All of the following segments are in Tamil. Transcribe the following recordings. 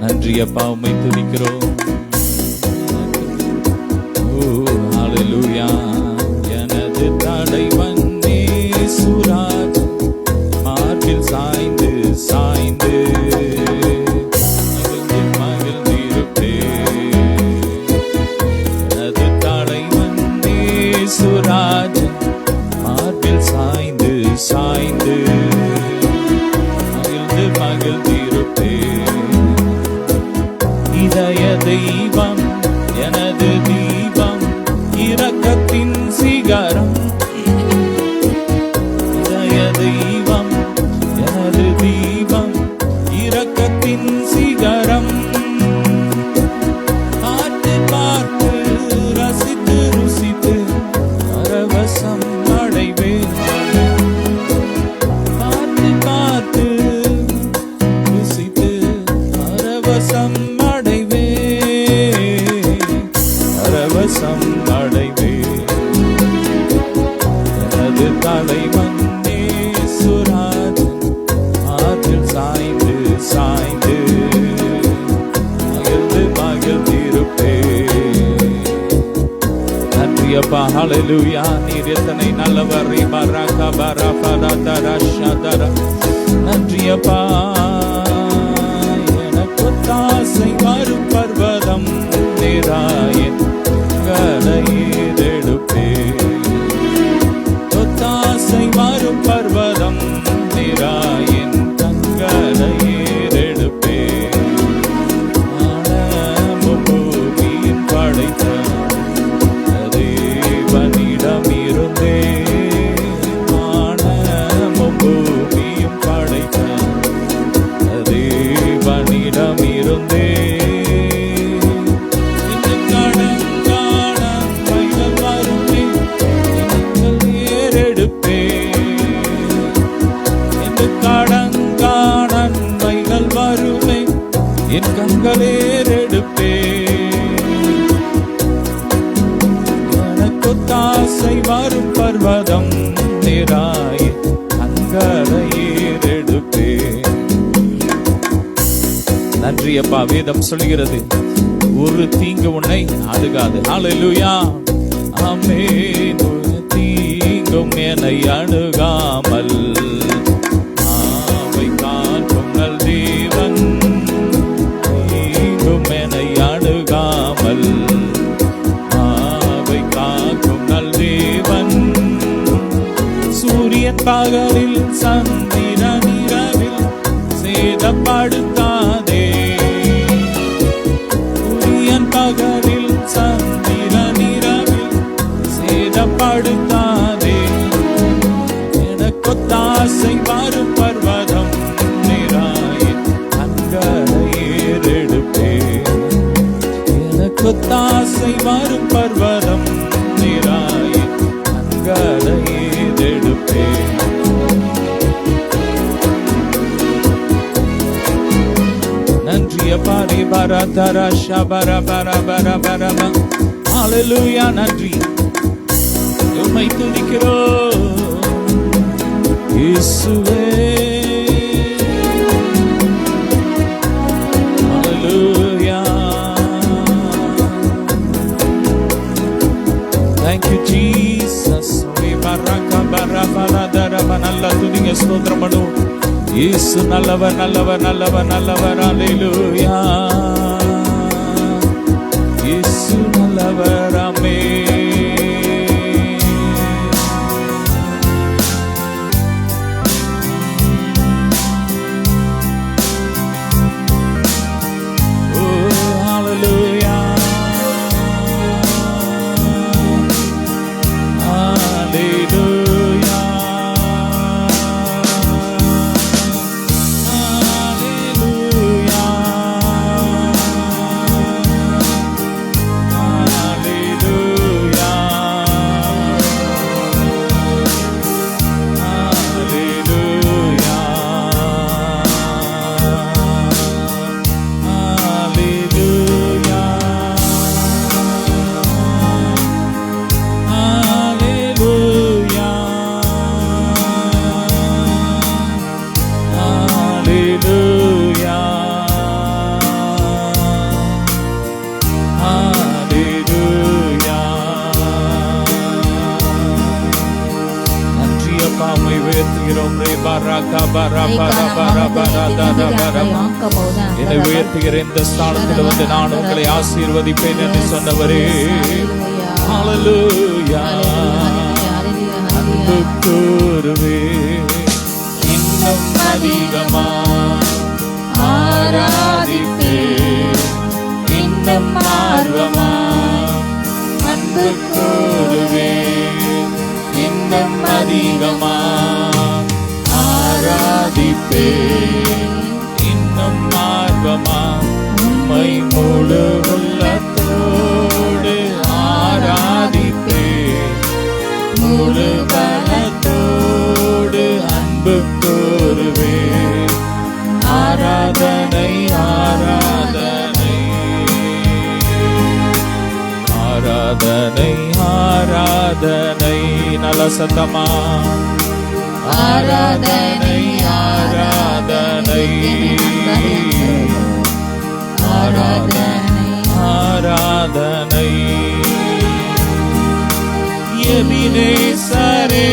நன்றி அப்பா, உம்மை துதிக்கிறோம். ஹல்லேலூயா. எனது தலைவன் இயேசுராஜ் மார்பில் சாய்ந்து சாய்ந்து மகிழ்ந்திருப்பேன். எனது தலைவன் இயேசுராஜ் மார்பில் சாய்ந்து சாய்ந்து மகிழ்ந்திருப்பேன். இதய தெய்வம் எனது தீபம், இரக்கத்தின் சிகரம். இதய தெய்வம் எனது தீபம், இரக்கத்தின் சிகரம். பார்த்து பார்த்து ரசித்து ருசித்து பரவசம் அடைவேன். பார்த்து பார்த்து ருசித்து பரவசம் பரவசம் அடைவேன். எனது தலைவன் இயேசுராஜ் ஆற்றில் சாய்ந்து சாய்ந்து மகிழ்ந்திருப்பேன். நன்றி அப்பா, ஹல்லேலூயா. நீர் எத்தனை நல்லவர். நன்றி அப்பா. எனக்கு தாசை வரும் பர்வதம் நிராயன் கலையேறெடுப்பேன். ஒத்தாசை வரும் பர்வதம் நிராயன் கங்களையேறெடுப்பேன். வானமும் பூமியும் படைத்த தேவனிடம் இருந்தே, வானமும் பூமியும் படைத்த தேவனிடம் இருந்தே என் கண்களேறெடுப்பேன். எனக்கு தாசை வரும் பர்வதம் நிராய் கண்களேறெடுப்பேன். நன்றி அப்பா. வேதம் சொல்கிறது, ஒரு தீங்கு உன்னை அணுகாது. ஹல்லேலூயா. ஆமென். ஒரு தீங்கும் என்னை அணுகாமல் ஆவை காக்கும் நல் தேவன் என்னை அணுகாமல் ஆவை காக்கும் நல் தேவன். சூரியன் பகலில் சந்திரன் இரவில் சேதப்படுத்தாதே. சூரியன் பகலில் சந்திரன் இரவில் சேதப்படுத்தாதே. எனக்கு தாசை வரும் பர்வதம் நிராய் கண்களேறெடுப்பேன். எனக்கு தாசை வரும் பர்வதம் நிராய் கண்களேறெடுப்பேன். நன்றி அப்பா. பரதர ஷபர பர பர பரம. ஹல்லேலூயா. நன்றி. உம்மை துதிக்கிறோம் இயேசுவே. ஹல்லேலூயா. Thank you Jesus. நல்ல துதிங்க, ஸ்தோத்திரம் பண்ணுவோம். இயேசு நல்லவர் நல்லவர் நல்லவர் நல்லவர். ஹல்லேலூயா. இயேசு நல்லவர். ஆமென். Hallelujah. என்னை உயர்த்துகிற இந்த ஸ்தானத்தில் வந்து நான் உங்களை ஆசீர்வதிப்பேன் என்று சொன்னவரே. ஹல்லேலூயா. அன்பு கூறுவே இன்னும் அதிகமா ஆராதிப்பே இன்னும் ஆர்வமா அன்பு கூறுவே இன்னும் அதிகமா ஆராதிப்பே இன்னும் ஆர்வமா உம்மை முழு உள்ளத்தோடு ஆராதிப்பே முழு பலத்தோடு அன்பு கூறுவே. ஆராதனை ஆராதனை ஆராதனை ஆராதனை. நல்ல சத்தமா ஆராதனை ஆராதனை ஆராதனை ஆராதனை. எபினேசரே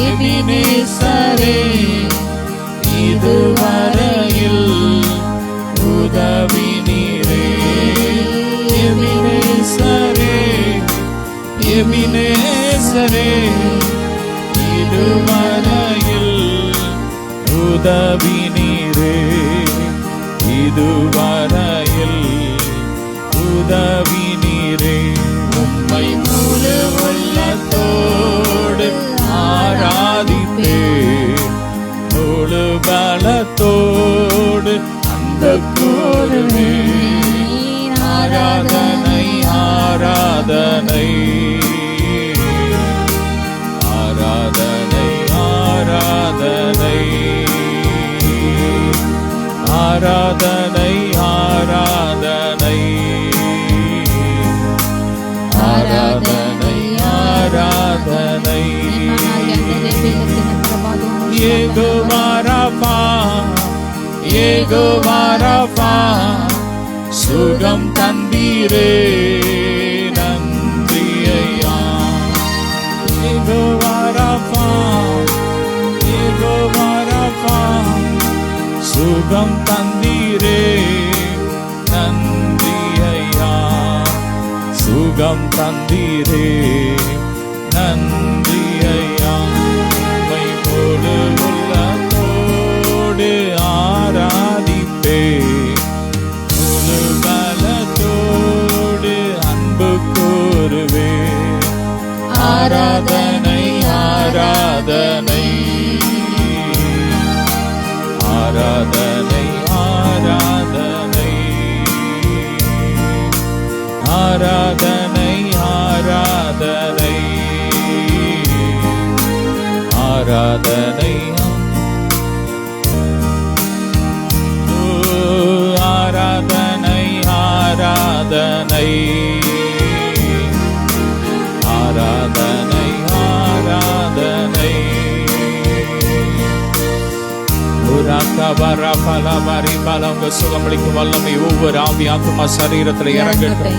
எபினேசரே இதுவரையில் உதவி நீரே. எபினேசரே எபினேசரே இதுவரையில் உதவி நீரே. இதுவரையில் உதவி நீரே. உம்மை முழு உள்ளத்தோடு ஆராதிப்பே முழு பலத்தோடு அன்பு கூறுவே. ஆராதனை ஆராதனை ஆராதனை ஆராதனை ஆராதனை ஆராதனை ஆராதனை ஆராதனை. யெகோவா ராஃபா யெகோவா ராஃபா சுகம் தந்தீரே நன்றி ஐயா. யெகோவா ராஃபா யெகோவா ராஃபா சுகம் தந்தீரே நன்றி ஐயா. சுகம் தந்தீரே நன்றி ஐயா. உம்மை முழு உள்ளத்தோடு ஆராதிப்பே முழு பலத்தோடு அன்பு கூறுவே. ஆராதனை ஆராதனை ஆராதனை ஆராதனை ஆராதனை ஆராதனை ஆராதனை ஆராதனை ஆராதனை ஆராதனை ஆராதனை. உங்க சுகமளிக்கும் வல்லமை ஒவ்வொரு ஆவி ஆத்துமா சரீரத்தில் இறங்கட்டும்.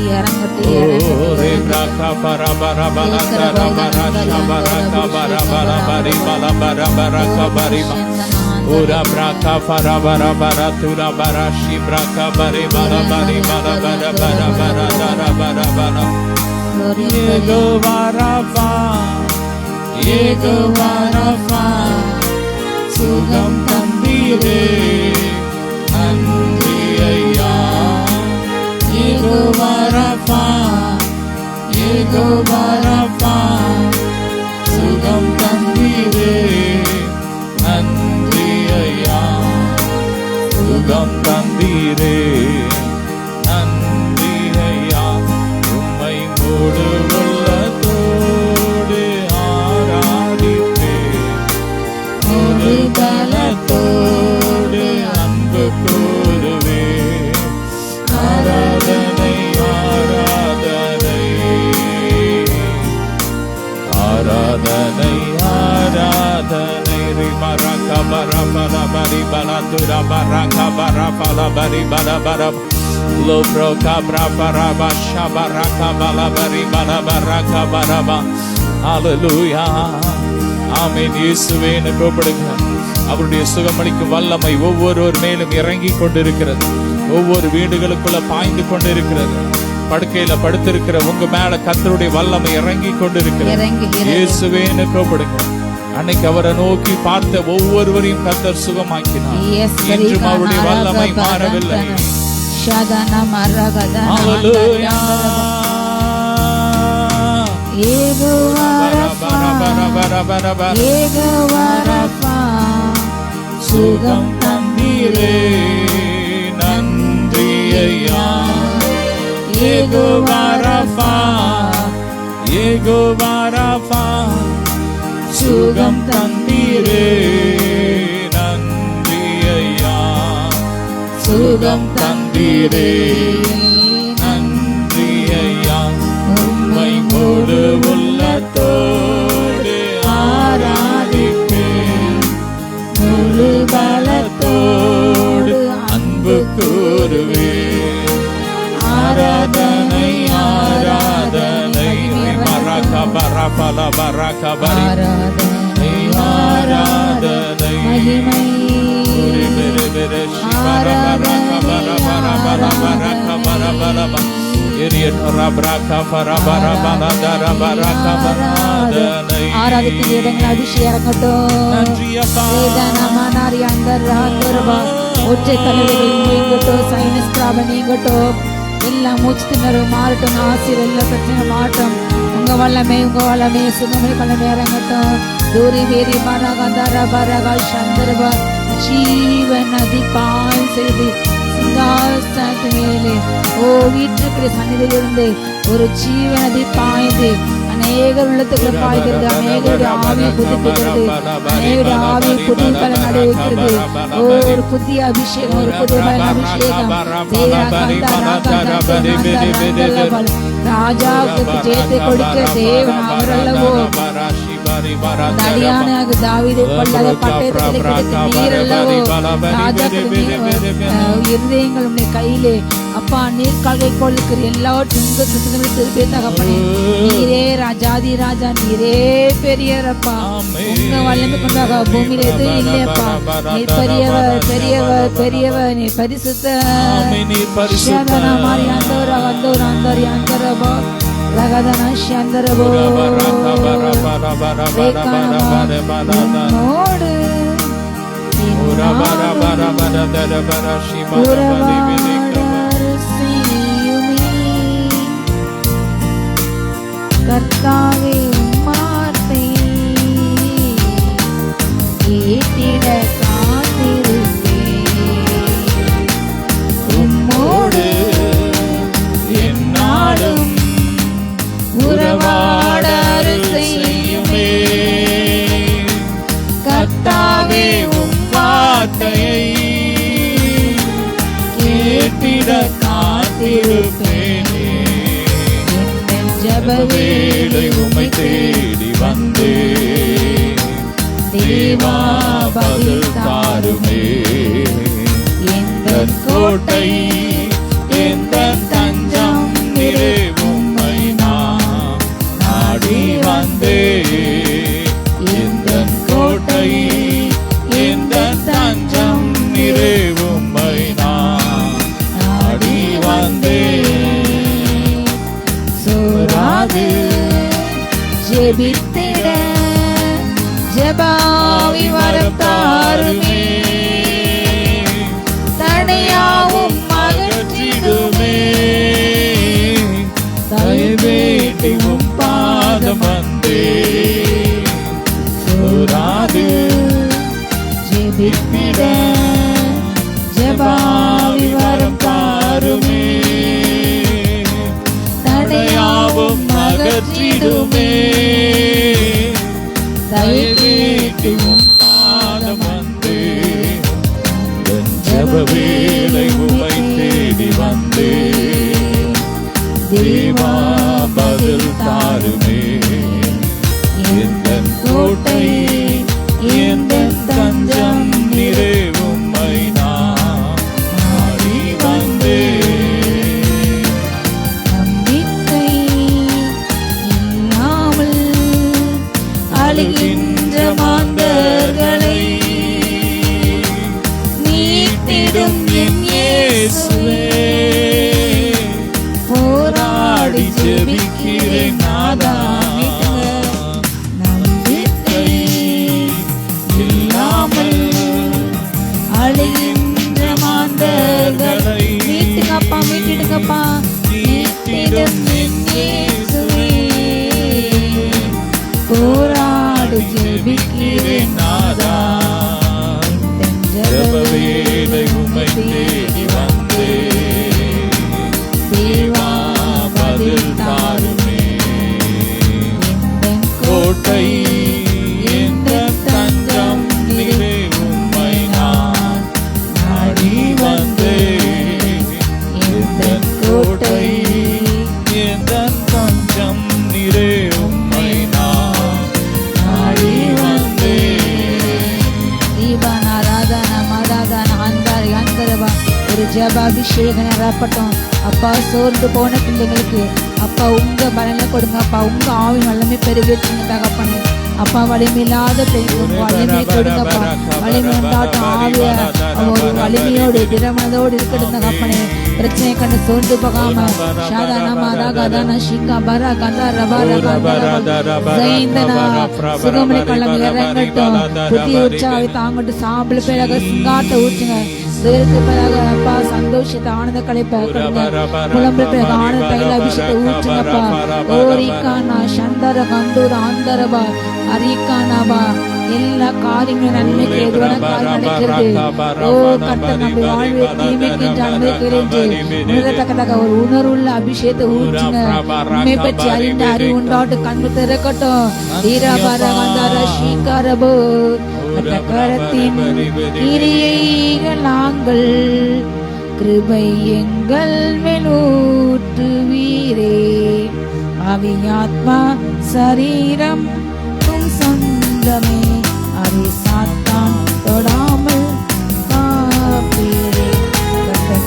சுகம் தந்தீரே நன்றி ஐயா. யெகோவா ராஃபா யெகோவா ராஃபா சுகம் தந்தீரே நன்றி ஐயா. சுகம் தந்தீரே நன்றி ஐயா. உம்மை முழு உள்ளத்தோடு ஆராதிப்பே முழு பலத்தோடு அன்பு கூறுவே. ஆராதனை ஆராதனை ஆராதனை ஆராதனை. ரிமரக பரபர பரி பலதுர பரக பரபல பரி பலபர லோப்ரோக பிரபரப ஷபரக பலபரி பலபரக பரப. ஹalleluya ஆமென். இயேசுவே என்று கூப்பிடுங்க. அவருடைய சுகமளிக்கும் வல்லமை ஒவ்வொருவர் மேலும் இறங்கி கொண்டிருக்கிறது. ஒவ்வொரு வீடுகளுக்குள்ள பாய்ந்து கொண்டிருக்கிறது. படுக்கையில படுத்திருக்கிற உங்க மேல கர்த்தருடைய வல்லமை இறங்கி கொண்டிருக்கிறது. இயேசுவே என்று கூப்பிடுங்க. அன்னைக்கு அவரை நோக்கி பார்த்த ஒவ்வொருவரையும் கர்த்தர் சுகமாக்கினார். இன்றும் அவருடைய வல்லமை மாறவில்லை. சுகம் தந்தீரே நன்றி ஐயா. யெகோவா ரஃபா, யெகோவா ரஃபா, சுகம் தந்தீரே நன்றி ஐயா. சுகம் தந்தீரே நன்றி ஐயா. உம்மை முழு உள்ளத்தோடு ஆராதிப்பேன், முழு பலத்தோடு அன்பு கூறுவேன். ஆராதனை ஆராதனை மரக பரபல பரக பரி ஆராதனை மகிமை பெரு சிவர பரக பரபர பரபரக பரபரப எரியட் ரபரக பரபர பரதர பரக பரதனை. ஆராதனை இடங்கள் அபிஷேகம் இறங்கட்டும். நன்றி அப்பா. வேதனமானாரி அந்தரபா ஒற்றை தலைவர்கள் நீங்கட்டும். சைனஸ் பிராபம் நீங்கட்டும். எல்லாம் மூச்சு திணறு மாறட்டும். ஆசிரியர் எல்லா பிரச்சனை மாட்டும். உங்க வல்லமே சுகமே வல்லமே இறங்கட்டும். தூரி வேரி மரகந்தர பரகால் சந்தரபா ஜீவன் நதி பாய் செய்து சிங்காசனத்து மேலே வீட்டிற்குரிய சன்னிதியிலிருந்து ஒரு ஜீவன் நதி பாய்ந்து அநேகர் உள்ளத்துக்குள்ள பாய்கிறது. அநேகருடைய ஆவியை புதுப்பிக்கிறது. அநேகருடைய ஆவியை புதிய பலன் அடைவிக்கிறது. ஒரு புதிய அபிஷேகம், ஒரு புதிய பலன் அபிஷேகம். ராஜாவுக்கு ஜெயத்தை கொடுக்க தேவன் அவரல்லவோ. தடியானாக தாவீதை கொள்ளாத பட்டயத்திலே கிடைத்த நீரல்லவோ. ராஜாக்கள் இருதயங்கள் உன்னை கையிலே அப்பா நீர் கால்கை கொள்ளுக்கிற எல்லாவற்றும் திருப்பி தகப்பனே. நீரே ராஜாதி ராஜா, நீரே பெரியரப்பா. உங்க வல்லமை கொண்டாக பூமியில எதுவும் இல்லையப்பா. நீர் பெரியவர் பெரியவர் பெரியவர். நீ பரிசுத்த மாறி ஆண்டவர் வந்தோர் ஆண்டவர் ஆண்டரபோ ரகதன சந்தரபோ உன்னோடு கர்த்தாவே உம்மார்த்தை கேட்டிட காத்திருப்பேன். உம்மோடு என்னாலும் உறவாட செய்யுமே. கர்த்தாவே உம் வார்த்தையை கேட்டிட காத்திருப்பேனே. ஜபவேளை உம்மை தேடி வந்தே தேவா பதில் தாருமே. எந்தன் கோட்டை எந்தன் தஞ்சம் நிறை உம்மை நான் நாடி வந்தே. எந்தன் கோட்டை எந்தன் தஞ்சம் நிறை உம்மை நான் நாடி வந்தே. சோராது ஜெபித்திட ஜெபாவி வரம் தாருமே. தடையாவும் அகற்றிடுமே. தயவேண்டி உம் பாதம் வந்தே. சோராது ஜெபித்திட ஜெபாவி வரம் தாருமே. தடையாவும் அகற்றிடுமே. தயவேண்டி உம் பாதம் வந்தே. ஜபவேளை உம்மை தேடி வந்தே. தேவா பதில் தாருமே. எந்தன் கோட்டை எந்தன் தஞ்சம் நிறை உம்மை நான் நாடி வந்தே. நம்பிக்கை இல்லாமல் அழுகின்ற இல்லாமல் அழிகின்ற மாந்தர்களை மீட்டுங்கப்பா, மீட்டிடுங்கப்பா, மீட்டிடும் என் இயேசுவே. போராடு ஜெபிக்கிறேன் நாதா, ஜெப வேளை உம்மை தேடி வந்தே, தேவா பதில் தாருமே. என் கோட்டை என் தஞ்சம் நீரே, உம்மை நான் நாடி வந்தேன். என் கோட்டை என் தஞ்சம் நீரே, உம்மை நான் நாடி வந்தேன். தீபான ஆராதன மராதன அந்தாரி அந்தரவா ஒரு ஜெபாபிஷேகம் நிரப்பட்டும். அப்பா, சோர்ந்து போன பிள்ளைங்களுக்கு அப்பா உங்க பலனை கொடுங்க. அப்பா உங்க ஆவி வல்லமை பெருகிடுச்சுங்க தகப்பனே. அப்பா வலிமையில்லாத பெண்களுக்கு வலிமை கொடுங்கப்பா. வலிமை உண்டாட்டம் ஆவிய ஒரு வலிமையோடு திறமனதோடு இருக்கட்டும் தகப்பனே. பிரச்சனை கண்டு சோர்ந்து போகாம ஷாதானா மாதா கதானா ஷிகா பரா கதா ரபா ரபா ஜெயந்தனா சுகமணி கள்ளம் இறங்கட்டும். புதிய உற்சாகத்தை தாங்கட்டும். சாம்பல் பேராக சிங்காட்ட ஊற்றுங்க. வேருக்கு பிறகு அப்பா சந்தோஷத்தை ஆனந்த கலைப்ப குழம்பு பிறகு ஆனந்த தைல அபிஷேகத்தை ஊற்றுங்கப்பா. ஓரிக்கானா சந்தர கந்தூர் ஆந்தரபா அரிக்கானாபா எல்லா காரியங்களும் நன்மைக்கு எதுவான காரியம் நடக்கிறது. ஓ கர்த்தர் நம்ம வாழ்வு தீமைக்கு அனுமதிக்கிறேன் ஒரு உணர்வுள்ள அபிஷேகத்தை ஊற்றுங்க. உண்மை பற்றி அறிந்த அறிவு உண்டாட்டு கண்கள் திறக்கட்டும். ஈராபாரகந்தாரோ கரத்தின் கிரியைகள் நாங்கள் கிருபை எங்கள் மேலூற்றுவீரே. ஆவியாத்மா சரீரம் சொந்தமே, அதை சாத்தான் தொடாமல் காப்பீரே.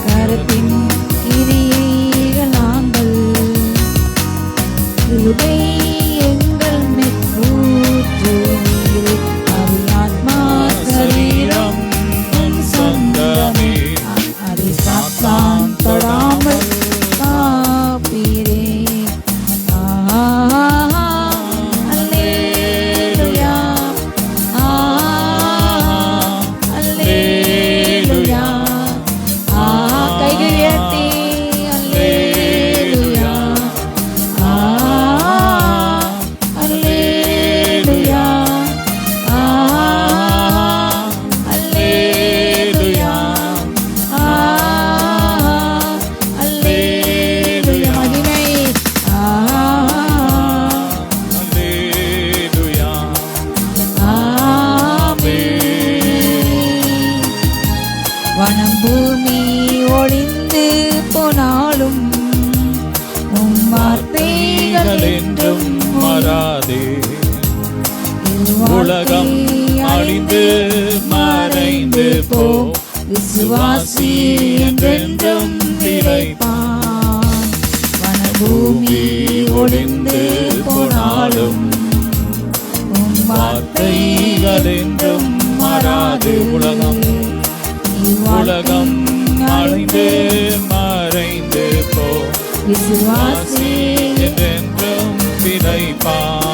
கரத்தின் கிரியைகள் நாங்கள் கிருபை எங்கள் மேலூற்றுவீரே. ஆவியாத்மா சரீரம் சொந்தமே, அதை சாத்தான் தொடாமல் காப்பீரே. வனம் பூமி ஒழிந்து போனாலும் உம் வார்த்தைகள் என்றும் மாறாதே. உலகம் அழிந்து மறைந்து போ, விசுவாசி என்றென்றும் நிலைப்பான். வனம் பூமி ஒழிந்து போனாலும் உம் வார்த்தைகள் என்றும் மாறாது. உலகம் அழிந்து மறைந்து போ, விசுவாசி என்றென்றும் நிலைப்பான்.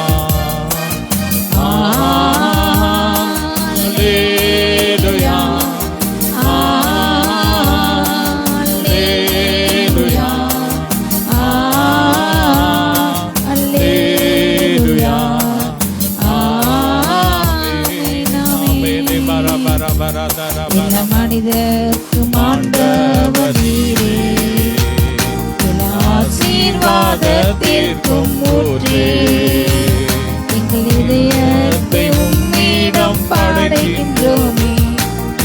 அல்லேலூயா, அல்லேலூயா, அல்லேலூயா. எல்லா மனிதர்க்கும் ஆண்டவர் நீரே, எல்லா ஆசீர்வாதத்திற்கும் ஊற்றே. எங்கள் இதயத்தை உம்மிடம் படைக்கின்றோமே,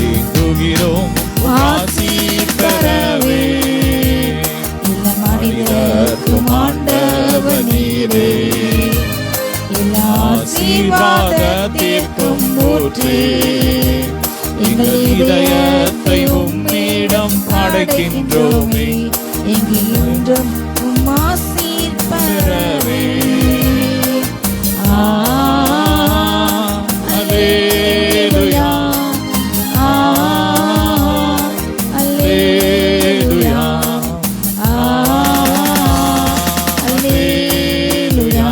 ஏங்குகிறோம் ஆசி பெறவே. எல்லா மனிதர்க்கும் ஆண்டவர் நீரே, எல்லா ஆசீர்வாதத்திற்கும் ஊற்றே. எங்கள் இதயத்தை உம்மிடம் படைக்கின்றோமே, எங்கென்றும் உம் ஆசீர் பெறவே. அல்லேலூயா, அல்லேலூயா, அல்லேலூயா,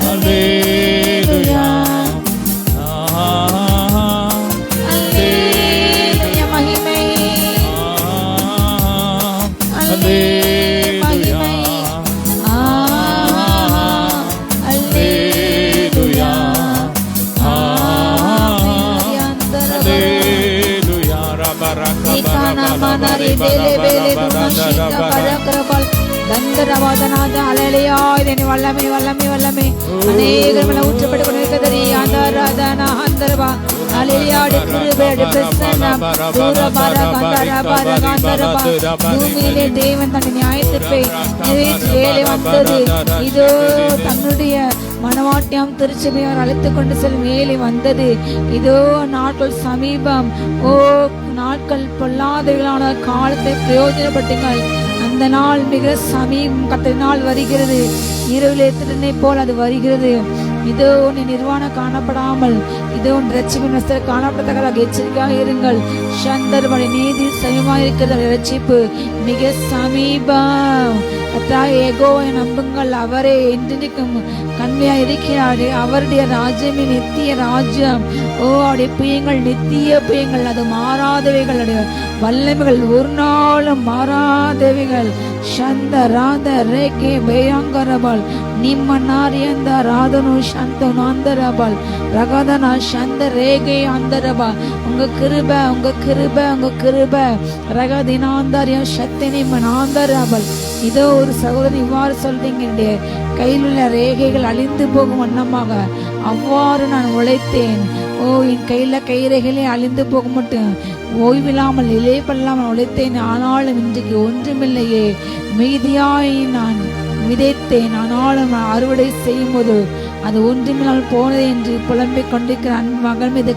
அல்லேலூயா. Ikana manari bele bele dunashika parakrabal தந்தரவாதனாத அலையா இதனை வல்லமை வல்லமை வல்லமை அநேகர்களை ஊற்றப்பட்டு கொண்டிருக்கிறது ஆதாராதனா அந்தரவா அலையாடி குருபேடி பிரசன்னம் தூரபார கந்தர பார கந்தரபா பூமியிலே தேவன் தன் நியாயத்தீர்ப்பை நிறைவேற்றி வேலை வந்தது இதோ தன்னுடைய மனவாட்டியம் திருச்சபையார் அழைத்துக் கொண்டு செல்லும் வேலை வந்தது இதோ நாட்கள் சமீபம் ஓ நாட்கள் பொல்லாதவர்களான காலத்தை பிரயோஜனப்பட்டுங்கள் அந்த நாள் மிக சமீபம் கர்த்தரின் நாள் வருகிறது இரவிலே திருநை போல் அது வருகிறது இதோ உன் நிர்வாணம் காணப்படாமல் இதோ உன் ரட்சிப்பு நஸ்தர் காணப்படத்தக்கதாக எச்சரிக்கையாக இருங்கள் சந்தர்படி நீதி சமீபமாக இருக்கிறது ரட்சிப்பு மிக சமீபம் ஏகோவை நம்புங்கள் அவரே என்றென்றைக்கும் கண்மையா இருக்கிறாரு அவருடைய ராஜ்யமே நித்திய ராஜ்யம் ஓ அவருடைய புயங்கள் நித்திய புயங்கள் அது மாறாதவைகள் வல்லமைகள் ஒரு நாளும் மாறாதவைகள் சந்த ராத ரேகே பயங்கரபால் ನಿಮ್ಮ ನಾರಿಯಂದ ರಾಧನು ಶಾಂತ ಅಂದರಬಲ್ ரகதனா சந்த ரேகை அந்தரபா உங்க கிருப ரகதினாந்தரிய சக்தி நிம்மன் ஆந்தரபல் இதோ ஒரு சகோதரி இவ்வாறு சொல்றீங்க கையில் உள்ள ரேகைகள் அழிந்து போகும் வண்ணமாக அவ்வாறு நான் உழைத்தேன் ஓ என் கையில கைரேகைகளே அழிந்து போக மட்டும் ஓய்வில்லாமல் இலைப்பல்லாமல் உழைத்தேன் ஆனாலும் இன்றைக்கு ஒன்றுமில்லையே மீதியாய் நான் விதைத்தேன் ஆனாலும் அறுவடை செய்யும் போது அது ஒன்றுமில்லாமல் போனது என்று புலம்பிக் கொண்டிருக்கிற மகள் மீது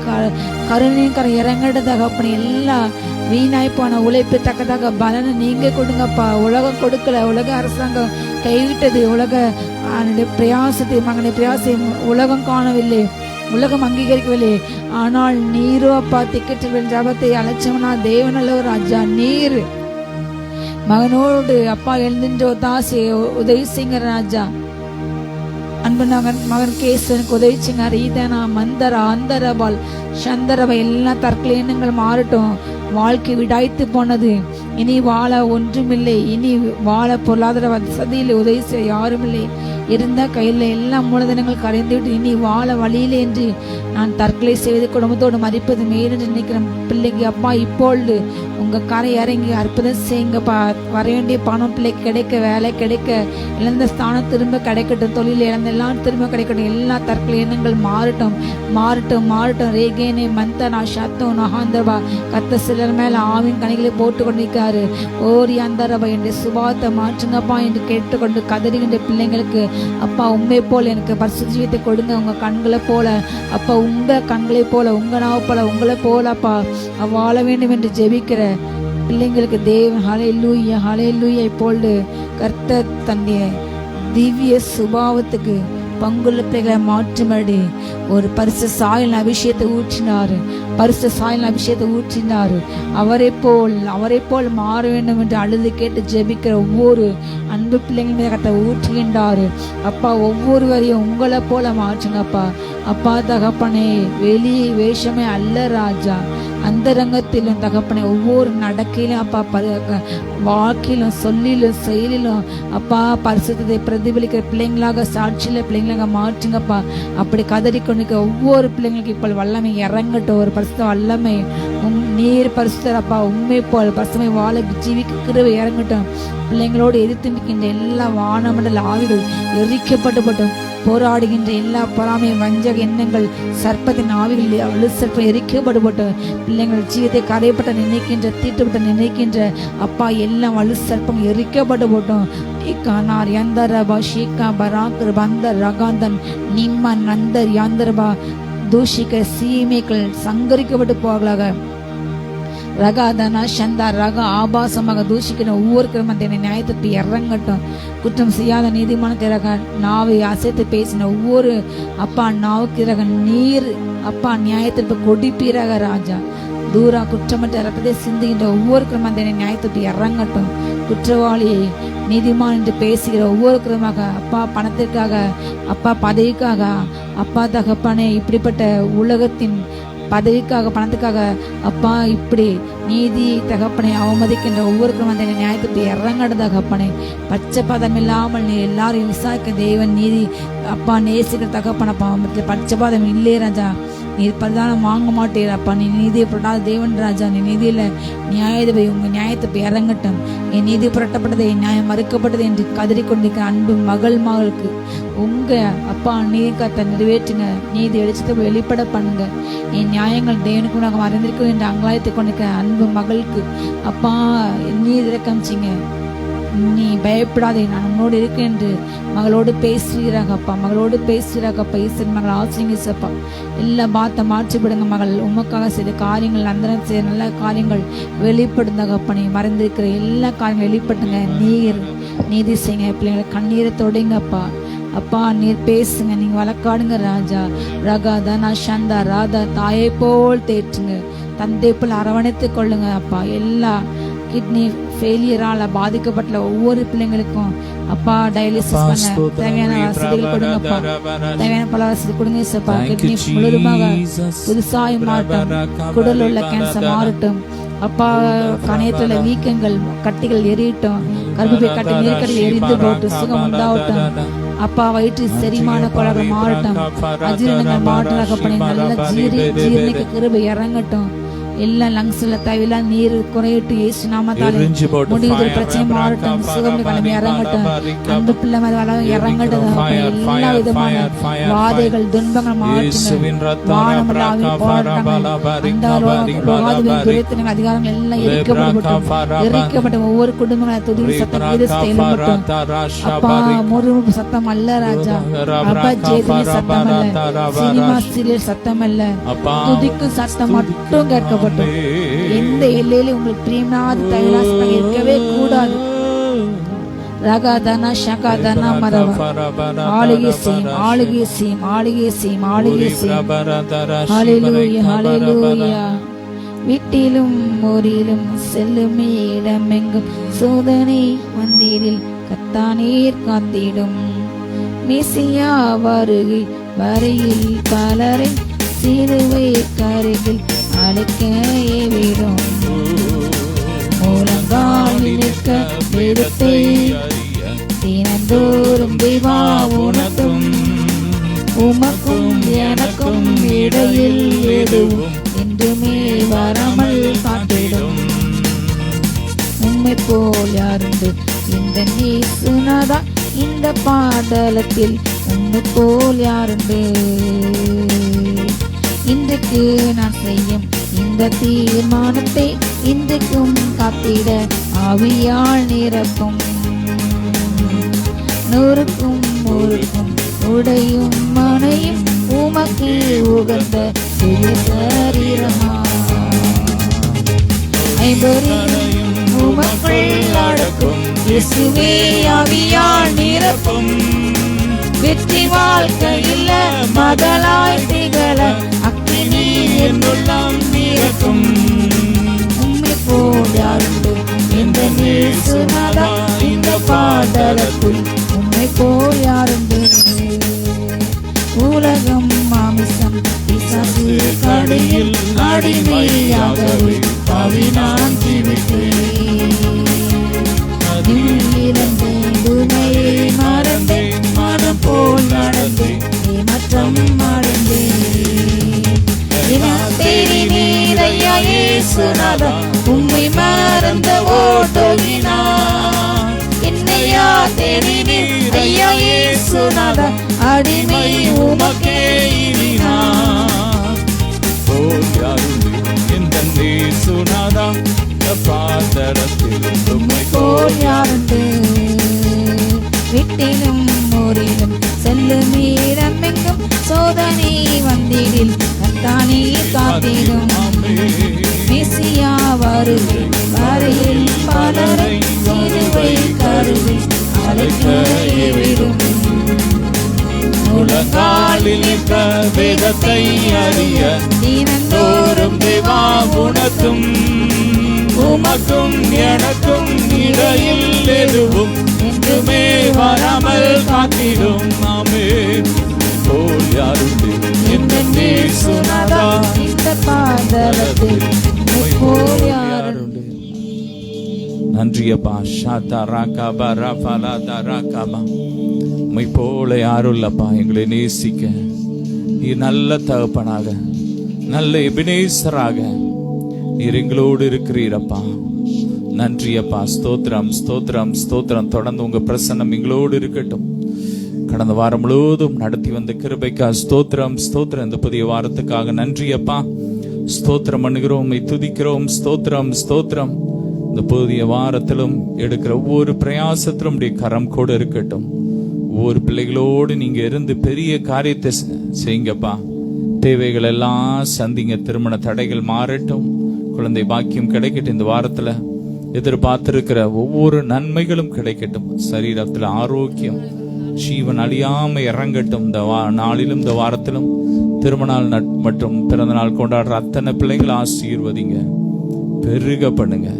கருணையும் கரை இறங்கட்டதாக அப்படி எல்லாம் வீணாய் போன உழைப்பு தக்கதாக பலனை நீங்க கொடுங்கப்பா உலகம் கொடுக்கல உலக அரசாங்கம் கைவிட்டது உலக பிரயாசத்தை மகனை பிரயாசம் உலகம் காணவில்லை உலகம் அங்கீகரிக்கவில்லை ஆனால் நீரோ அப்பா திக்கற்ற ஜபத்தை அழைச்சவனா தேவனல்ல ஒரு ராஜா நீர் மகனோடு அப்பா எழுந்தின்ற தாசி உதவி செய்யுங்க ராஜா அன்பு மகன் கேசனுக்கு உதவி செய்யுங்க ரீதனா மந்தரா அந்தரபால் சந்தரபா எல்லாம் தற்கொலை எண்ணங்கள் மாறட்டும் வாழ்க்கை விடாய்த்து போனது இனி வாழ ஒன்றுமில்லை இனி வாழ பொருளாதார வசதியில் உதவி செய்ய யாரும் இல்லை இருந்த கையில் எல்லா மூலதனங்கள் கரைந்து விட்டு இனி வாழ வழியிலே என்று நான் தற்கொலை செய்வது குடும்பத்தோடு மதிப்பது மேலும் நினைக்கிற பிள்ளைக்கு அப்பா இப்பொழுது உங்க கரை இறங்கி அற்புதம் செய்யுங்கப்பா வர வேண்டிய பணம் பிள்ளைக்கு கிடைக்க வேலை கிடைக்க இழந்த ஸ்தானம் திரும்ப கிடைக்கட்டும் தொழில் இழந்த எல்லாம் திரும்ப கிடைக்கட்டும் எல்லா தற்கொலை எண்ணங்கள் மாறட்டும் மாறட்டும் மாறட்டும் ரேகேனே மந்தனா சத்தம் நகாந்தரபா கத்த சிலர் மேல ஆவின் கனிகளை போட்டு கொண்டிருக்காரு ஓரி அந்தரபா என்று சுபாத்தை மாற்றுங்கப்பா என்று கேட்டுக்கொண்டு கதறுகின்ற பிள்ளைங்களுக்கு அப்பா உண்மை போல எனக்கு பரிசுத்த ஜீவத்தை கொடுங்க உங்க கண்களை போல அப்பா உங்க கண்களை போல உங்க நாவை போல உங்களை போல அப்பா வாழ வேண்டும் என்று ஜெபிக்கிற பிள்ளைங்களுக்கு தேவன் ஹல்லேலூயா ஹல்லேலூயா இப்பொழுது கர்த்தர் தன்னுடைய திவ்ய சுபாவத்துக்கு பங்குள்ள பிள்ளைகளை மாற்றும்படி ஒரு பரிசு சாயல் அபிஷேகத்தை ஊற்றினாரு அவரை போல் மாற வேண்டும் என்று அழுது கேட்டு ஜெபிக்கிற ஒவ்வொரு அன்பு பிள்ளைங்கள் மீது கர்த்தர் ஊற்றுகின்றாரு அப்பா ஒவ்வொருவரையும் உங்களை போல மாற்றுங்கப்பா அப்பா தகப்பனே வெளி வேஷமே அல்ல ராஜா அந்த ரங்கத்திலும் தகப்பனே ஒவ்வொரு நடக்கையிலும் அப்பா வாழ்க்கையிலும் சொல்லிலும் செயலிலும் அப்பா பரிசுத்தத்தை பிரதிபலிக்கிற பிள்ளைங்களாக சாட்சியில பிள்ளைங்களாக மாற்றுங்கப்பா அப்படி கதறிக்கொண்டிருக்க ஒவ்வொரு பிள்ளைங்களுக்கு இப்போ வல்லமை இறங்கட்டும் ஒரு பரிசுத்த வல்லமை நீர் பரிசுத்தர் அப்பா உண்மை போல் பரிசுமை வாழ ஜீவிக்க கிருபை இறங்கட்டும் பிள்ளைங்களோடு எதிர்த்து நிற்கின்ற எல்லா வானமண்டல ஆவிகள் எரிக்கப்பட்டு போராடுகின்ற எல்லா பொறாமை வஞ்சக எண்ணங்கள் சர்ப்பத்தின் ஆவிகள் அழுசற்பம் எரிக்கப்படுபட்டு பிள்ளைங்கள் ஜீவத்தை கரைப்பட்ட நினைக்கின்ற தீட்டுப்பட்ட நினைக்கின்ற அப்பா எல்லாம் அழுசற்பம் எரிக்கப்பட்டு போட்டோம் கானார் யந்தரபா ஷீகா பராக்கர் பந்தர் ரகாந்தன் நிம்மன் நந்தர் யாந்தரபா தூஷிக்க சீமைகள் சங்கரிக்கப்பட்டு போகலாக ரகாதனா சந்தா ரக ஆபாசமாக தூஷிக்கிற ஒவ்வொரு கிரமத்தை நியாயத்திற்கு இறங்கட்டும் குற்றம் செய்யாத நீதிமானத்திற்காக நாவை அசைத்து பேசின ஒவ்வொரு அப்பா நாவுக்கு இறக நீர் அப்பா நியாயத்திற்கு கொடிப்பீராக ராஜா தூரா குற்றமற்ற ரத்தத்தை சிந்துகின்ற ஒவ்வொரு கிரமத்தை நியாயத்திற்கு இறங்கட்டும் குற்றவாளியை நீதிமான் என்று பேசுகிற ஒவ்வொரு கிரமமாக அப்பா பணத்திற்காக அப்பா பதவிக்காக அப்பா தகப்பானே இப்படிப்பட்ட உலகத்தின் பதவிக்காக பணத்துக்காக அப்பா இப்படி நீதி தகப்பனை அவமதிக்கின்ற ஒவ்வொரு அந்த நியாயத்துக்கு இறங்கட தகப்பனை பச்சை பதம் இல்லாமல் நீ எல்லாரும் விசாரிக்க தேவன் நீதி அப்பா நேசிக்கிற தகப்பனப்பா பச்சை பாதம் இல்லே ராஜா நீர் பரிதானம் வாங்க மாட்டீர் அப்பா. நீ நீதியை புரட்டாத தேவன் ராஜா. நீ நீதியில நியாயத்தை உங்க நியாயத்தை போய் இறங்கட்டும். என் நீதி புரட்டப்பட்டது, என் நியாயம் மறுக்கப்பட்டது என்று கதறிக்கொண்டிருக்கிற அன்பு மகளுக்கு உங்க அப்பா நீதி கத்தை நிறைவேற்றுங்க. நீதி வெளிச்சத்தை வெளிப்பட பண்ணுங்க. என் நியாயங்கள் தேவனுக்கு நாங்கள் மறந்திருக்கோம் என்று அங்கலாயத்தை கொண்டிருக்கிற அன்பு மகளுக்கு அப்பா நீதி இறக்கமிச்சிங்க. நீ பயப்படாதே, நான் உன்னோடு இருக்கேன் என்று மகளோடு பேசுகிறாங்கப்பா. மகளோடு பேசுகிறாங்கப்பா. ஈஸ்வரன் மகள் ஆசிரியப்பா. எல்லாம் பார்த்த மாற்றிவிடுங்க மகள். உமக்காக செய்த காரியங்கள் அந்த செய்த நல்ல காரியங்கள் வெளிப்படுந்தாங்கப்பா. நீ மறந்திருக்கிற எல்லா காரியங்களும் வெளிப்படுங்க. நீதி செய்யுங்க. பிள்ளைங்களை கண்ணீரை தொடைங்கப்பா. அப்பா நீர் பேசுங்க. நீங்க வழக்காடுங்க ராஜா. ரகாதா நான் சந்தா ராதா தாயை போல் தேற்றுங்க. தந்தை போல் அரவணைத்து கொள்ளுங்க அப்பா. எல்லா கிட்னி ஃபெயிலியரால பாதிக்கப்பட்ட ஒவ்வொரு பிள்ளைங்களுக்கும் அப்பா டயாலிசிஸ் பண்ண தேவையான வசதிகள் கொடுங்கப்பா. தேவையான பல வசதி கொடுங்க சாப்பா. கிட்னி முழுவதுமாக புதுசாய் மாறட்டும். குடல் உள்ள கேன்சர் மாறட்டும் அப்பா. கணையத்துல வீக்கங்கள் கட்டிகள் எரியட்டும். கர்ப்பப்பை கட்டி நீர்க்கடல் எரிந்து போட்டு சுகம் உண்டாகட்டும் அப்பா. வயிற்று செரிமான குழாய்கள் மாறட்டும். அஜீரணங்கள் மாற்றப்படி நல்ல ஜீரணிக்க கிருபை இறங்கட்டும். எல்லா லங்ஸ்ல தேவையில்ல நீர் குறையிட்டு இயேசு நாமத்தாலே முடிவுற பிரச்சனை மாறட்டும். சுகம் கிளம்பி இறங்கட்டும். அந்த பிள்ளை மேல இறங்கட்டும். எல்லா விதமான வாதைகள் துன்பங்கள் மாற்றுங்க. வானமலாவி போராட்டங்கள் அதிகாரங்கள் எல்லாம் எரிக்கப்பட்ட ஒவ்வொரு குடும்பங்களை துதி சத்தம் அப்பா. முறுமுறு சத்தம் அல்ல ராஜா. அப்பா ஜேதினி சத்தம் அல்ல. சினிமா சீரியல் சத்தம் அல்ல. துதிக்கும் சத்தம் மட்டும் கேட்கப்படும். எந்த எல்லையில உங்களுக்கு பிரியமானது தைலாசமாக இருக்கவே கூடாது. ரகாதனா ஷகாதனா மரவா ஆளுகை செய்யும் ஆளுகை செய்யும் ஆளுகை செய்யும் ஆளுகை செய்யும். ஹல்லேலூயா ஹல்லேலூயா. வீட்டிலும் ஊரிலும் செல்லும் இடமெங்கும் சோதனை வந்தீரில் கத்தானீர் காத்திடும். மெசியா வருகை வரையில் பலரை சிலுவை கருகில் அழைக்க ஏவிடும். மூலங்காலில் நிற்க வேதத்தை தினந்தோறும் தேவா உனக்கும் உமக்கும் எனக்கும் இடையில் எதுவும் என்றுமே வராமல் காத்திடும். உம்மை போல் யாருண்டு இந்த இயேசுநாதா. இந்த பாடலத்தில் உம்மை போல் யாருண்டு. இன்றைக்கு நான் செய்யும் இந்த தீர்மானத்தை இன்றைக்கும் காத்திட ஆவியால் நிரப்பும். நூறுக்கும் ஊருக்கும் உடையும் மனையும் உமக்கு உகந்த சிறிய சரீரமா. ஐம்பொறியும் உமக்குள் அடக்கும் இயேசுவே ஆவியால் நிரப்பும். வெற்றி வாழ்க்கையில் மகளாய் திகழ அக்கினி என்னுள்ளம் நீரக்கும். உம்மை போல் யாருண்டு இந்த இயேசுநாதா. இந்த பாடலத்தில் உம்மை போல் யாருண்டு. உலகம் மாமிசம் பிசாசு கடையில் அடிமையாகவே பாவி நான் ஜீவித்தேன். துணையை மறந்தேன். மனம் போல் நடந்தேன். ஏமாற்றம் அடைந்தேன். தேடினீர் ஐயா இயேசுநாதா. உம்மை மறந்த ஓட்டோகினார். என்னையா தேடினீர் ஐயா இயேசுநாதா. அடிமை உமக்கே இனினார். போல் யாருண்டு இந்த இயேசுநாதா. பாதரத்தில் உம்மை போல் யாருண்டு. வீட்டிலும் ஊரிலும் செல்லும் இடமெங்கும் சோதனை வந்தீரில் கத்தானே காத்திடும். மெசியா வருகை வரையில் பலரை சிலுவை கருவில் அழைக்க ஏவிடும். முழங்காலில் நிற்க வேதத்தை அறிய தினந்தோறும் தேவா உனக்கும் உமக்கும் எனக்கும் இடையில் எதுவும் என்றுமே வராமல் காத்திடும். ஆமென். போல் யாருண்டு இந்த இயேசுநாதா. இந்த பாதலத்தில் போல் யாருண்டு. நன்றியப்பா. ஷாதா ராகா பரா ஃபலாதா ராகாமா. உம்மை போல யாரும் இல்லப்பா எங்களை நேசிக்க. நீ நல்ல தகப்பனாக நல்ல எபினேசராக நீர் எங்களோடு இருக்கிறீரப்பா. நன்றி அப்பா. ஸ்தோத்திரம் ஸ்தோத்திரம் ஸ்தோத்திரம். தொடர்ந்து உங்க பிரசன்னம் எங்களோடு இருக்கட்டும். கடந்த வாரம் முழுவதும் நடத்தி வந்த கிருபைக்கா ஸ்தோத்திரம் ஸ்தோத்திரம். இந்த புதிய வாரத்துக்காக நன்றி அப்பா. ஸ்தோத்திரம் பண்ணுகிறோம், துதிக்கிறோம். ஸ்தோத்திரம் ஸ்தோத்திரம். இந்த புதிய வாரத்திலும் எடுக்கிற ஒவ்வொரு பிரயாசத்திலும் உடைய கரம் கூட இருக்கட்டும். ஒவ்வொரு பிள்ளைகளோடு நீங்க இருந்து பெரிய காரியத்தை செய்யுங்கப்பா. தேவைகள் எல்லாம் சந்திங்க. திருமண தடைகள் மாறட்டும். குழந்தை பாக்கியம் கிடைக்கட்டும். இந்த வாரத்துல எதிர்பார்த்திருக்கிற ஒவ்வொரு நன்மைகளும் கிடைக்கட்டும். சரீரத்துல ஆரோக்கியம், ஜீவன் அழியாம இறங்கட்டும். இந்த நாளிலும் இந்த வாரத்திலும் திருமண நாள் மற்றும் பிறந்த நாள் கொண்டாடுற அத்தனை பிள்ளைகளை ஆசீர்வதிங்க, பெருக பண்ணுங்க.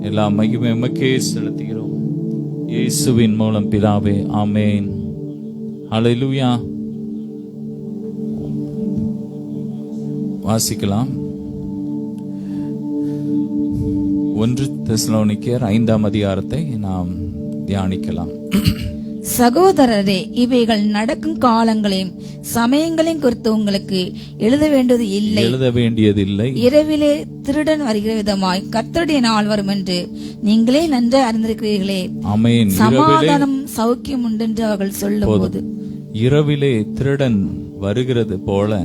எல்லா மகிமை எமக்கே செலுத்துகிறோம் இயேசுவின் மூலம் பிதாவே, ஆமென். ஹல்லேலூயா. வாசிக்கலாம். 1 தெசலோனிக்கேயர் 5ஆம் அதிகாரத்தை நாம் தியானிக்கலாம். சகோதரரே, இவைகள் நடக்கும் காலங்களையும் சமயங்களையும் குறித்து உங்களுக்கு எழுத வேண்டியதில்லை. இரவிலே திருடன் வருகிற விதமாய் கர்த்தருடைய நாள் வரும் என்று நீங்களே நன்றாய் அறிந்திருக்கிறீர்களே. ஆமென். சமாதானம் சௌக்கியம் உண்டென்று அவர்கள் சொல்லும்போது, இரவிலே திருடன் வருகிறது போல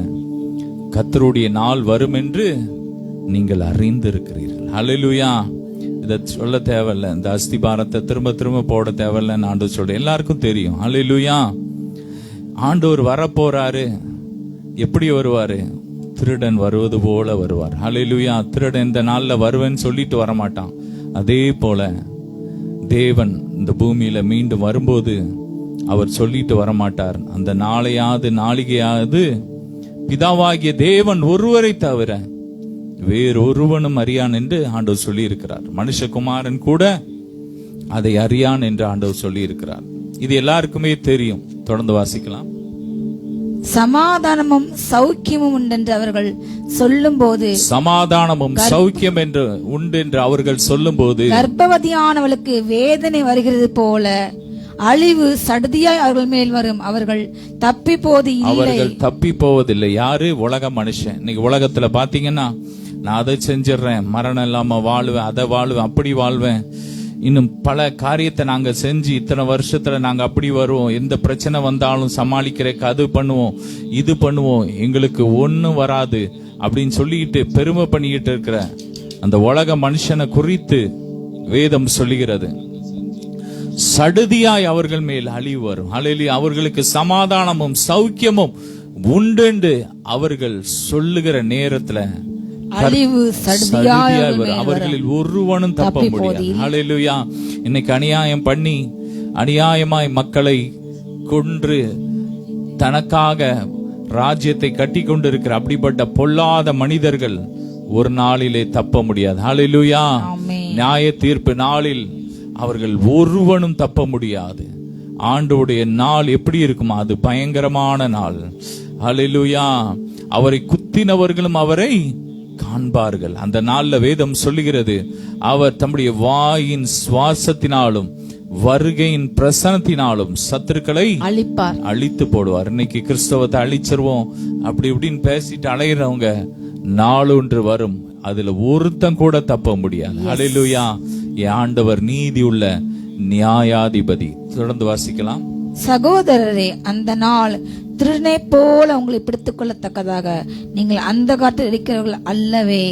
கர்த்தருடைய நாள் வரும் என்று நீங்கள் அறிந்திருக்கிறீர்கள். ஹல்லேலூயா. இதை சொல்ல தேவையில்ல. இந்த அஸ்திபாரத்தை திரும்ப திரும்ப போட தேவையில்லைன்னு ஆண்டவர் சொல்ற எல்லாருக்கும் தெரியும். ஹல்லேலூயா. ஆண்டவர் வரப்போறாரு. எப்படி வருவாரு? திருடன் வருவது போல வருவார். ஹல்லேலூயா. திருடன் இந்த நாள்ல வருவேன்னு சொல்லிட்டு வரமாட்டான். அதே போல தேவன் இந்த பூமியில மீண்டும் வரும்போது அவர் சொல்லிட்டு வரமாட்டார். அந்த நாளிகையாவது பிதாவாகிய தேவன் ஒருவரை தவிர வேறொருவனும் அறியான் என்று ஆண்டவர் சொல்லி இருக்கிறார். மனுஷகுமாரன் கூட அதை அறியான் என்று ஆண்டவர் சொல்லி இருக்கிறார். இது எல்லாருக்குமே தெரியும். தொடர்ந்து வாசிக்கலாம். சமாதானமும் சௌக்கியமும் உண்டென்று அவர்கள் சொல்லும்போது, சமாதானமும் சௌக்கியம் என்று உண்டென்று அவர்கள் சொல்லும்போது, கர்ப்பவதியானவளுக்கு வேதனை வருகிறது போல அழிவு சடுதியாய் அவர்கள் மேல் வரும். அவர்கள் தப்பி போவதில்லை. யாரு? உலக மனுஷன். இன்னைக்கு உலகத்துல பாத்தீங்கன்னா, நான் அதை செஞ்சிடறேன், மரணம் இல்லாம வாழ்வேன், அதை வாழ்வேன், அப்படி வாழ்வேன், இன்னும் பல காரியத்தை நாங்க செஞ்சு இத்தனை வருஷத்துல நாங்க அப்படி வருவோம், எந்த பிரச்சனை வந்தாலும் சமாளிக்கிறதுக்கு அது பண்ணுவோம், இது பண்ணுவோம், எங்களுக்கு ஒண்ணும் வராது அப்படின்னு சொல்லிட்டு பெருமை பண்ணிக்கிட்டு இருக்கிற அந்த உலக மனுஷனை குறித்து வேதம் சொல்லுகிறது. சடுதியாய் அவர்கள் மேல் அழிவு வரும். ஹல்லேலூயா. அவர்களுக்கு சமாதானமும் சௌக்கியமும் உண்டென்று அவர்கள் சொல்லுகிற நேரத்துல அழிவு சடுதியாய் வரும். அவர்களில் ஒருவனும் தப்ப முடியாது. ஹல்லேலூயா. இன்னைக்கு அநியாயம் பண்ணி அநியாயமாய் மக்களை கொன்று தனக்காக ராஜ்யத்தை கட்டி கொண்டிருக்கிற அப்படிப்பட்ட பொல்லாத மனிதர்கள் ஒரு நாளிலே தப்ப முடியாது. ஹல்லேலூயா. நியாய தீர்ப்பு நாளில் அவர்கள் ஒருவனும் தப்ப முடியாது. ஆண்டவருடைய நாள் எப்படி இருக்குமா? அது பயங்கரமான நாள். ஹல்லேலூயா. அவரை குத்தினவர்களும் அவரை காண்பார்கள். அந்த நாள்ல வேதம் சொல்லுகிறது, அவர் தம்முடைய வாயின் சுவாசத்தினாலும் வருகையின் பிரசனத்தினாலும் சத்துருக்களை அழித்து போடுவார். இன்னைக்கு கிறிஸ்தவத்தை அழிச்சிருவோம் அப்படி இப்படின்னு பேசிட்டு அலைகிறவங்க நாளொன்று வரும், அதுல ஒருத்தன் கூட தப்ப முடியாது. ஹல்லேலூயா. ஆண்டவர் நீதி உள்ள நியாயாதிபதி. தொடர்ந்து வாசிக்கலாம். சகோதரரே, அந்த நாள் திருடனை போல உங்களை பிடித்துக் கொள்ளத்தக்கதாக நீங்கள் அந்த காட்டில் இருக்கிறவர்கள் அல்லவே.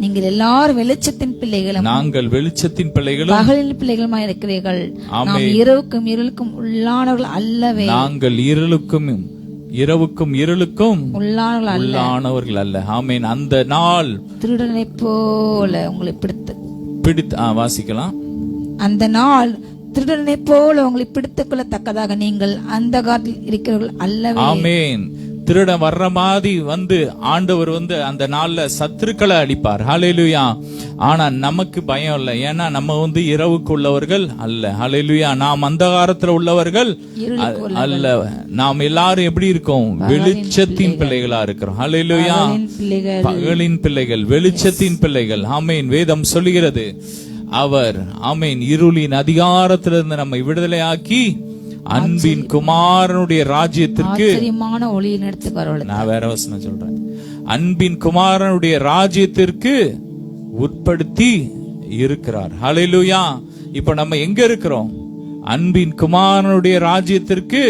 நீங்கள் எல்லாரும் வெளிச்சத்தின் பிள்ளைகளும், நாங்கள் வெளிச்சத்தின் பிள்ளைகளும் பகலின் பிள்ளைகளுமாய் இருக்கிறீர்கள். நாம் இரவுக்கும் இருளுக்கும் உள்ளானவர்கள் அல்லவே. நாங்கள் இரவுக்கும் இருளுக்கும் உள்ளானவர்கள் அல்ல. ஆமென். அந்த நாள் திருடனை போல உங்களை பிடித்து வாசிக்கலாம். அந்த நாள் திருடனை போல உங்களை பிடித்துக் கொள்ளத்தக்கதாக நீங்கள் அந்த காட்டில் இருக்கிறவர்கள் அல்லவே. ஆமென். திருடன் வர்ற மாதிரி வந்து ஆண்டவர் வந்து அந்த நாள்ல சத்துருக்களை அடிப்பார். ஹல்லேலூயா. ஆனா நமக்கு பயம் இல்லை. ஏன்னா நம்ம வந்து இரவுக்கு உள்ளவர்கள் அல்ல. ஹல்லேலூயா. நாம் அந்தகாரத்துல உள்ளவர்கள் அல்ல. நாம் எல்லாரும் எப்படி இருக்கோம்? வெளிச்சத்தின் பிள்ளைகளா இருக்கிறோம். ஹல்லேலூயா. பகலின் பிள்ளைகள், வெளிச்சத்தின் பிள்ளைகள். ஆமென். வேதம் சொல்லுகிறது, அவர் ஆமென் இருளின் அதிகாரத்திலிருந்து நம்மை விடுதலையாக்கி அன்பின் குமாரனுடைய ராஜ்யத்திற்கு ஒளியின் இடத்துக்கு வரவழைத்தார். நான் வேற வசனம் சொல்றேன். அன்பின் குமாரனுடைய ராஜ்யத்திற்கு உட்படுத்தி இருக்கிறார். ஹல்லேலூயா. இப்ப நம்ம எங்க இருக்கிறோம்? அன்பின் குமாரனுடைய ராஜ்யத்திற்கு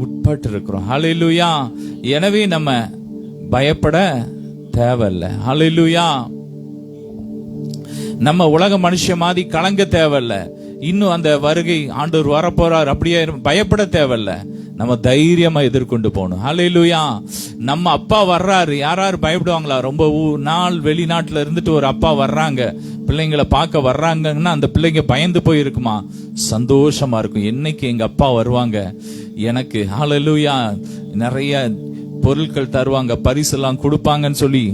உட்பட்டு இருக்கிறோம். ஹல்லேலூயா. எனவே நம்ம பயப்பட தேவையில்லை. ஹல்லேலூயா. நம்ம உலக மனுஷ மாதிரி கலங்க தேவையில்லை. இன்னும் அந்த வருகை ஆண்டவர் வரப்போறார் அப்படியே பயப்பட தேவையில்ல. நம்ம தைரியமா எதிர்கொண்டு போகணும். ஹல்லேலூயா. நம்ம அப்பா வர்றாரு. யாராரு பயப்படுவாங்களா? ரொம்ப நாள் வெளிநாட்டுல இருந்துட்டு ஒரு அப்பா வர்றாங்க, பிள்ளைங்களை பார்க்க வர்றாங்கன்னா அந்த பிள்ளைங்க பயந்து போயிருக்குமா? சந்தோஷமா இருக்கும். என்னைக்கு எங்க அப்பா வருவாங்க எனக்கு, ஹல்லேலூயா, நிறைய பொருட்கள் தருவாங்க, பரிசெல்லாம் கொடுப்பாங்கன்னு சொல்லி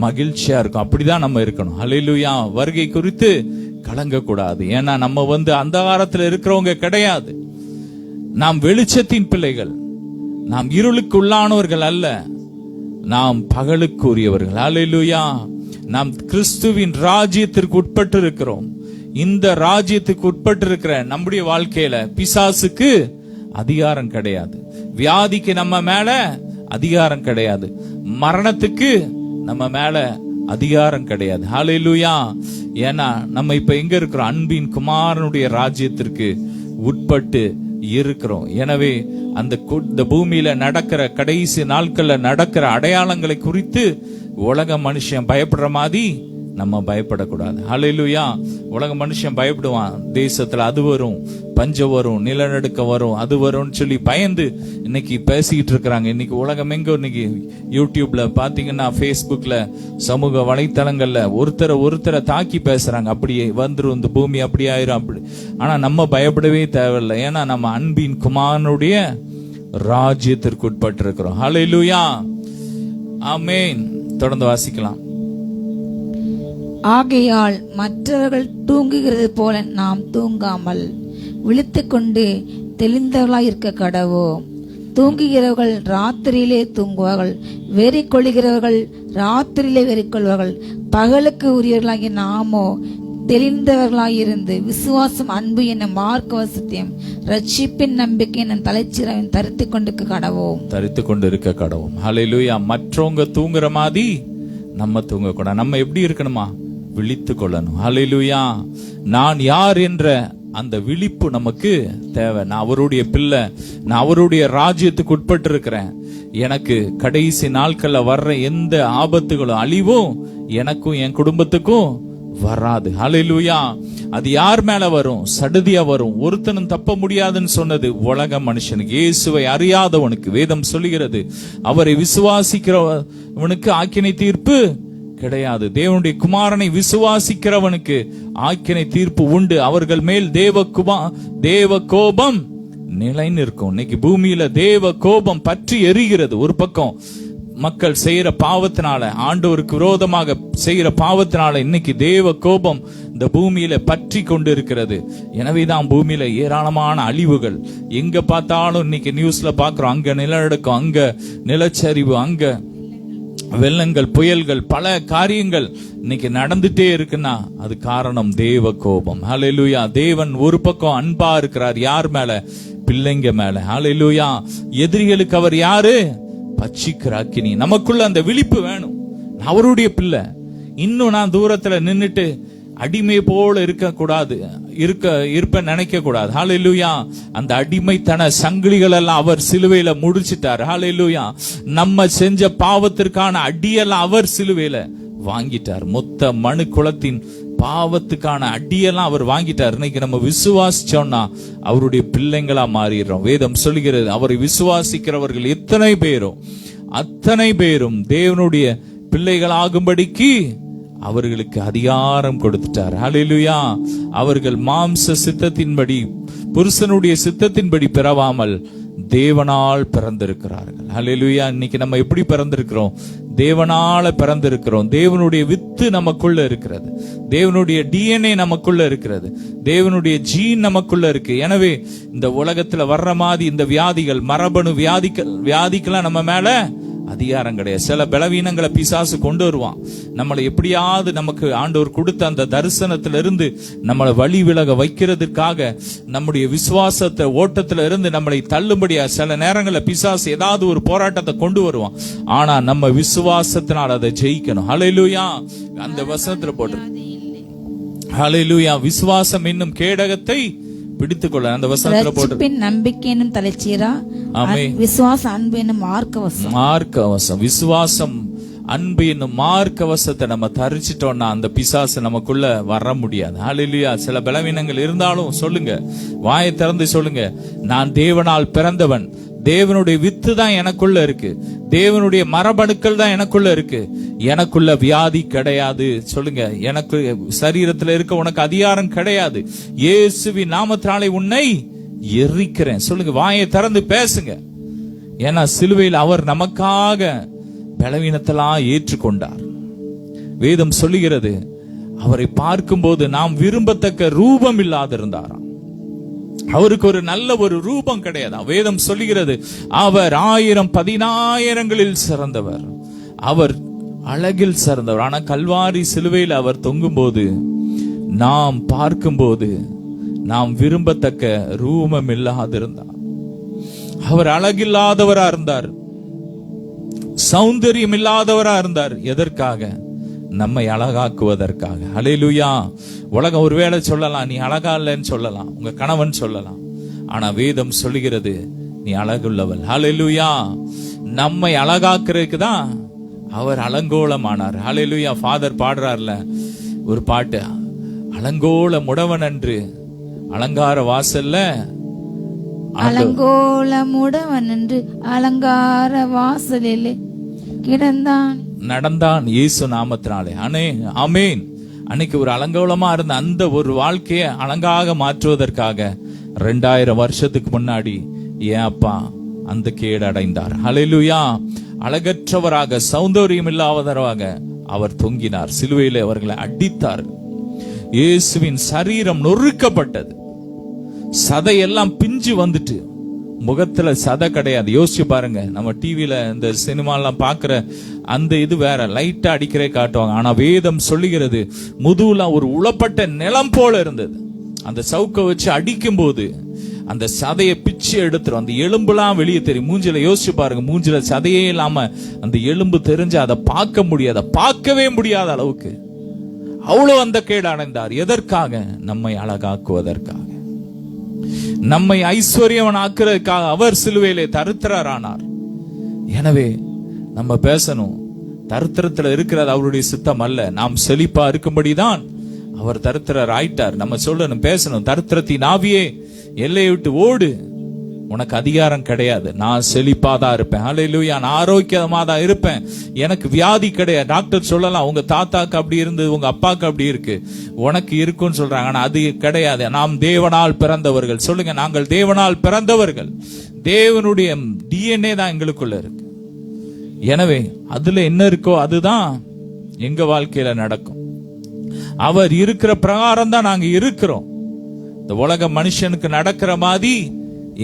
மகிழ்ச்சியா இருக்கும். அப்படிதான் நம்ம இருக்கணும். ஹல்லேலூயா. வருகை குறித்து கலங்க கூடாது. ஏன்னா நம்ம அந்தகாரத்தில் இருக்கிறவங்க கிடையாது. நாம் வெளிச்சத்தின் பிள்ளைகள். நாம் இருளுக்கு உள்ளானவர்கள் அல்ல, நாம் பகலுக்கு உரியவர்கள். ஹல்லேலூயா. நாம் கிறிஸ்துவின் ராஜ்யத்திற்கு உட்பட்டு இருக்கிறோம். இந்த ராஜ்யத்துக்கு உட்பட்டு இருக்கிற நம்முடைய வாழ்க்கையில பிசாசுக்கு அதிகாரம் கிடையாது. வியாதிக்கு நம்ம மேல அதிகாரம் கிடையாது. மரணத்துக்கு நம்ம மேல அதிகாரம் கிடையாது. ஹல்லேலூயா. ஏன்னா நம்ம இப்ப எங்க இருக்கிறோம்? அன்பின் குமாரனுடைய ராஜ்யத்திற்கு உட்பட்டு இருக்கிறோம். எனவே அந்த பூமியில நடக்கிற கடைசி நாட்கள்ல நடக்கிற அடையாளங்களை குறித்து உலக மனுஷன் பயப்படுற மாதிரி நம்ம பயப்படக்கூடாது. ஹல்லேலூயா. உலக மனுஷன் பயப்படுவான். தேசத்துல அது வரும், பஞ்சம் வரும், நிலநடுக்கம் வரும், அது வரும்னு சொல்லி பயந்து இன்னைக்கு பேசிக்கிட்டு இருக்கிறாங்க. இன்னைக்கு உலகம் எங்க, இன்னைக்கு யூடியூப்ல பாத்தீங்கன்னா, ஃபேஸ்புக்ல, சமூக வலைத்தளங்கள்ல ஒருத்தரை தாக்கி பேசுறாங்க. அப்படியே வந்துரும், இந்த பூமி அப்படி ஆயிரும் அப்படி. ஆனா நம்ம பயப்படவே தேவையில்லை. ஏன்னா நம்ம அன்பின் குமாரனுடைய ராஜ்யத்திற்கு உட்பட்டு இருக்கிறோம். ஹல்லேலூயா. ஆமென். தொடர்ந்து வாசிக்கலாம். ஆகையால் மற்றவர்கள் தூங்குகிறது போல நாம் தூங்காமல் விழித்துக்கொண்டு தெளிந்தவர்களாய் இருக்க கடவோம். தூங்குகிறவர்கள் ராத்திரியிலே தூங்குவார்கள், வெறி கொள்கிறவர்கள் ராத்திரியிலே வெறி கொள்வார்கள். பகலுக்கு உரியவர்களாகிய நாமோ தெளிந்தவர்களாயிருந்து விசுவாசம், அன்பு என்னும் மார்க்க வசத்தியம், ரட்சிப்பின் நம்பிக்கை என்னும் தலைச்சிறவையும் தரித்து கொண்டு இருக்க கடவோம். ஹல்லேலூயா. மற்றவங்க தூங்குற மாதிரி நம்ம தூங்கக்கூடாது. நம்ம எப்படி இருக்கணுமா? விழித்து கொள்ளணும். ஹல்லேலூயா. நான் யார் என்ற அந்த விழிப்பு நமக்கு தேவை. நான் அவருடைய பிள்ளை, நான் அவருடைய ராஜ்யத்துக்கு உட்பட்டு இருக்கிறேன். எனக்கு கடைசி நாட்கள்ல வர்ற எந்த ஆபத்துகளும் அழிவும் எனக்கும் என் குடும்பத்துக்கும் வராது. ஹல்லேலூயா. அது யார் மேல வரும்? சடுதியா வரும். ஒருத்தனும் தப்ப முடியாதுன்னு சொன்னது உலக மனுஷனுக்கு. இயேசுவை அறியாதவனுக்கு வேதம் சொல்லுகிறது, அவரை விசுவாசிக்கிறவனுக்கு ஆக்கினை தீர்ப்பு கிடையாது. தேவனுடைய குமாரனை விசுவாசிக்கிறவனுக்கு ஆக்கினை தீர்ப்பு உண்டு. அவர்கள் மேல் தேவ கோபம் நிலை நிற்கும். இன்னைக்கு பூமியில தேவ கோபம் பற்றி எரிகிறது. ஒரு பக்கம் மக்கள் செய்யற பாவத்தினால, ஆண்டவருக்கு விரோதமாக செய்யற பாவத்தினால இன்னைக்கு தேவ கோபம் இந்த பூமியில பற்றி கொண்டு இருக்கிறது. எனவேதான் பூமியில ஏராளமான அழிவுகள் எங்க பார்த்தாலும் இன்னைக்கு நியூஸ்ல பாக்குறோம். அங்க நிலநடுக்கம், அங்க நிலச்சரிவு, அங்க வெள்ளங்கள், புயல்கள், பல காரியங்கள் இன்னைக்கு நடந்துட்டே இருக்குன்னா அது காரணம் தேவ கோபம். ஹல்லேலூயா. தேவன் ஒரு பக்கம் அன்பா இருக்கிறார். யார் மேல? பிள்ளைங்க மேல. ஹல்லேலூயா. எதிரிகளுக்கு அவர் யாரு? பட்சிக்கிற அக்கினி. நமக்குள்ள அந்த விழிப்பு வேணும். அவருடைய பிள்ளை. இன்னும் நான் தூரத்துல நின்னுட்டு அடிமை போல இருப்ப நினைக்க கூடாது. ஹல்லேலூயா. அந்த அடிமைத்தன சங்கிலிகள் எல்லாம் அவர் சிலுவையில முடிச்சிட்டார். ஹல்லேலூயா. நம்ம செஞ்ச பாவத்திற்கான அடியெல்லாம் அவர் சிலுவையில வாங்கிட்டார். மொத்த மனு குலத்தின் பாவத்துக்கான அடியெல்லாம் அவர் வாங்கிட்டார். இன்னைக்கு நம்ம விசுவாசிச்சோம்னா அவருடைய பிள்ளைங்களா மாறிடுறோம். வேதம் சொல்லுகிறது, அவரை விசுவாசிக்கிறவர்கள் அத்தனை பேரும் தேவனுடைய பிள்ளைகளாகும்படிக்கு அவர்களுக்கு அதிகாரம் கொடுத்துட்டார். ஹல்லேலூயா. அவர்கள் மாம்ச சித்தத்தின்படி, புருஷனுடைய சித்தத்தின்படி பிறவாமல் தேவனால் பிறந்திருக்கிறார்கள். ஹல்லேலூயா. இன்னைக்கு நம்ம எப்படி பிறந்திருக்கிறோம்? தேவனால பிறந்திருக்கிறோம். தேவனுடைய வித்து நமக்குள்ள இருக்கிறது. தேவனுடைய DNA நமக்குள்ள இருக்கிறது. தேவனுடைய ஜீன் நமக்குள்ள இருக்கு. எனவே இந்த உலகத்துல வர்ற மாதிரி இந்த வியாதிகள், மரபணு வியாதிக்கெல்லாம் நம்ம மேல அதிகாரம் கிடையாது. சில பலவீனங்களை பிசாசு கொண்டு வருவான். நம்மளை எப்படியாவது நமக்கு ஆண்டவர் கொடுத்த அந்த தரிசனத்திலிருந்து நம்மளை வழி விலக வைக்கிறதுக்காக, நம்முடைய விசுவாசத்தை ஓட்டத்துல இருந்து நம்மளை தள்ளும்படியா சில நேரங்களில் பிசாசு ஏதாவது ஒரு போராட்டத்தை கொண்டு வருவான். ஆனா நம்ம விசுவாசத்தினால் அதை ஜெயிக்கணும். ஹல்லேலூயா. அந்த வசனத்துல போட்டு ஹல்லேலூயா. விசுவாசம் என்னும் கேடகத்தை பிடித்துக்கொள்ள அந்த வசனத்துல போட்டு நம்பிக்கை என்னும் தலைச்சீரா, ஆமென். விசுவாச அன்பு என்னும் மார்க்கவசம். மார்க்கவசம், விசுவாசம் அன்பு என்னும் மார்க்கவசத்தை நம்ம தரிச்சிட்டோம்னா அந்த பிசாசு நமக்குள்ள வர முடியாது. ஹல்லேலூயா. சில பலவீனங்கள் இருந்தாலும் சொல்லுங்க, வாயை திறந்து சொல்லுங்க, நான் தேவனால் பிறந்தவன், தேவனுடைய வித்து தான் எனக்குள்ள இருக்கு, தேவனுடைய மரபணுக்கள் தான் எனக்குள்ள இருக்கு, எனக்குள்ள வியாதி கிடையாது. சொல்லுங்க, எனக்கு சரீரத்துல இருக்க உனக்கு அதிகாரம் கிடையாது, இயேசுவின் நாமத்தினாலே உன்னை எரிக்கிறேன். சொல்லுங்க, வாயை திறந்து பேசுங்க. ஏன்னா சிலுவையில் அவர் நமக்காக பலவீனத்தெல்லாம் ஏற்றுக்கொண்டார். வேதம் சொல்லுகிறது, அவரை பார்க்கும்போது நாம் விரும்பத்தக்க ரூபம் இல்லாதிருந்தாராம். அவருக்கு ஒரு நல்ல ஒரு ரூபம் கிடையாது. வேதம் சொல்லுகிறது, அவர் 1000 10,000ங்களில் சிறந்தவர், அவர் அழகில் சிறந்தவர். ஆனா கல்வாரி சிலுவையில் அவர் தொங்கும்போது, நாம் பார்க்கும்போது நாம் விரும்பத்தக்க ரூபம் இல்லாதிருந்தார். அவர் அழகில்லாதவரா இருந்தார், சௌந்தரியம் இல்லாதவரா இருந்தார். எதற்காக? நம்மை அழகாக்குவதற்காக. ஹல்லேலூயா. உலகம் ஒருவேளை சொல்லலாம், நீ அழகா இல்லைன்னு சொல்லலாம், உங்க கணவன் சொல்லலாம். ஆனா வேதம் சொல்லுகிறது, நீ அழகுள்ளவள். ஹல்லேலூயா. நம்மை அழகாக்குறதுக்கு தான் அவர் அலங்கோலமானார். ஹல்லேலூயா. ஃபாதர் பாடுறார்ல ஒரு பாட்டு, அலங்கோல முடவன் என்று அலங்கார வாசல்ல, அலங்கோலமுடவன் என்று அலங்கார வாசலிலே கிடந்தான், நடந்தான் இயேசு நாமத்தினாலே. ஆமென். அன்னைக்கு ஒரு அலங்கோலமா இருந்த அந்த ஒரு வாழ்க்கையை அலங்காக மாற்றுவதற்காக 2000 வருஷத்துக்கு முன்னாடி என் அப்பா அந்த கேடு அடைந்தார். ஹல்லேலூயா. அழகற்றவராக, சௌந்தரியம் இல்லாதவராக அவர் தொங்கினார். சிலுவையில் அவர்களை அடித்தார். இயேசுவின் சரீரம் நொறுக்கப்பட்டது, சதையெல்லாம் பிஞ்சு வந்துட்டு, முகத்துல சதை கிடையாது. யோசிச்சு பாருங்க, நம்ம டிவில இந்த சினிமாலாம் பாக்குற அந்த இது வேற, லைட்டா அடிக்கிறே காட்டுவாங்க. ஆனா வேதம் சொல்லுகிறது, முதுகுல ஒரு உளப்பட்ட நிலம் போல இருந்தது. அந்த சவுக்க வச்சு அடிக்கும் போது அந்த சதையை பிச்சு எடுத்துரும், அந்த எலும்புலாம் வெளியே தெரியும். மூஞ்சில யோசிச்சு பாருங்க, மூஞ்சில சதையே இல்லாம அந்த எலும்பு தெரிஞ்சு அதை பார்க்க முடியாத, பார்க்கவே முடியாத அளவுக்கு அவ்வளவு அந்த கேடு அடைந்தார். எதற்காக? நம்மை அழகாக்குவதற்காக, நம்மை ஐஸ்வர்யவன் ஆக்குறதுக்காக அவர் சிலுவையிலே தரித்திரரானார். எனவே நம்ம பேசணும், தரித்திரத்துல இருக்கிறது அவருடைய சித்தம் அல்ல, நாம் செழிப்பா இருக்கும்படிதான் அவர் தரித்திரர் ஆயிட்டார். நம்ம சொல்லணும், பேசணும், தரித்திரத்தின் ஆவியே எல்லையை விட்டு ஓடு, உனக்கு அதிகாரம் கிடையாது, நான் செழிப்பாதான் இருப்பேன். ஹல்லேலூயா. நான் ஆரோக்கியமா தான் இருப்பேன், எனக்கு வியாதி கிடையாது. டாக்டர் சொல்லலாம், உங்க தாத்தாக்கு அப்படி இருந்தது, உங்க அப்பாக்கு அப்படி இருக்கு, உனக்கு இருக்குன்னு சொல்றாங்க. ஆனா அது கிடையாது. நாம் தேவனால் பிறந்தவர்கள். சொல்லுங்க, நாங்கள் தேவனால் பிறந்தவர்கள். தேவனுடைய DNA தான் எங்களுக்குள்ள இருக்கு. எனவே அதுல என்ன இருக்கோ அதுதான் எங்க வாழ்க்கையில நடக்கும். அவர் இருக்கிற பிரகாரம் தான் நாங்க இருக்கிறோம். இந்த உலக மனுஷனுக்கு நடக்கிற மாதிரி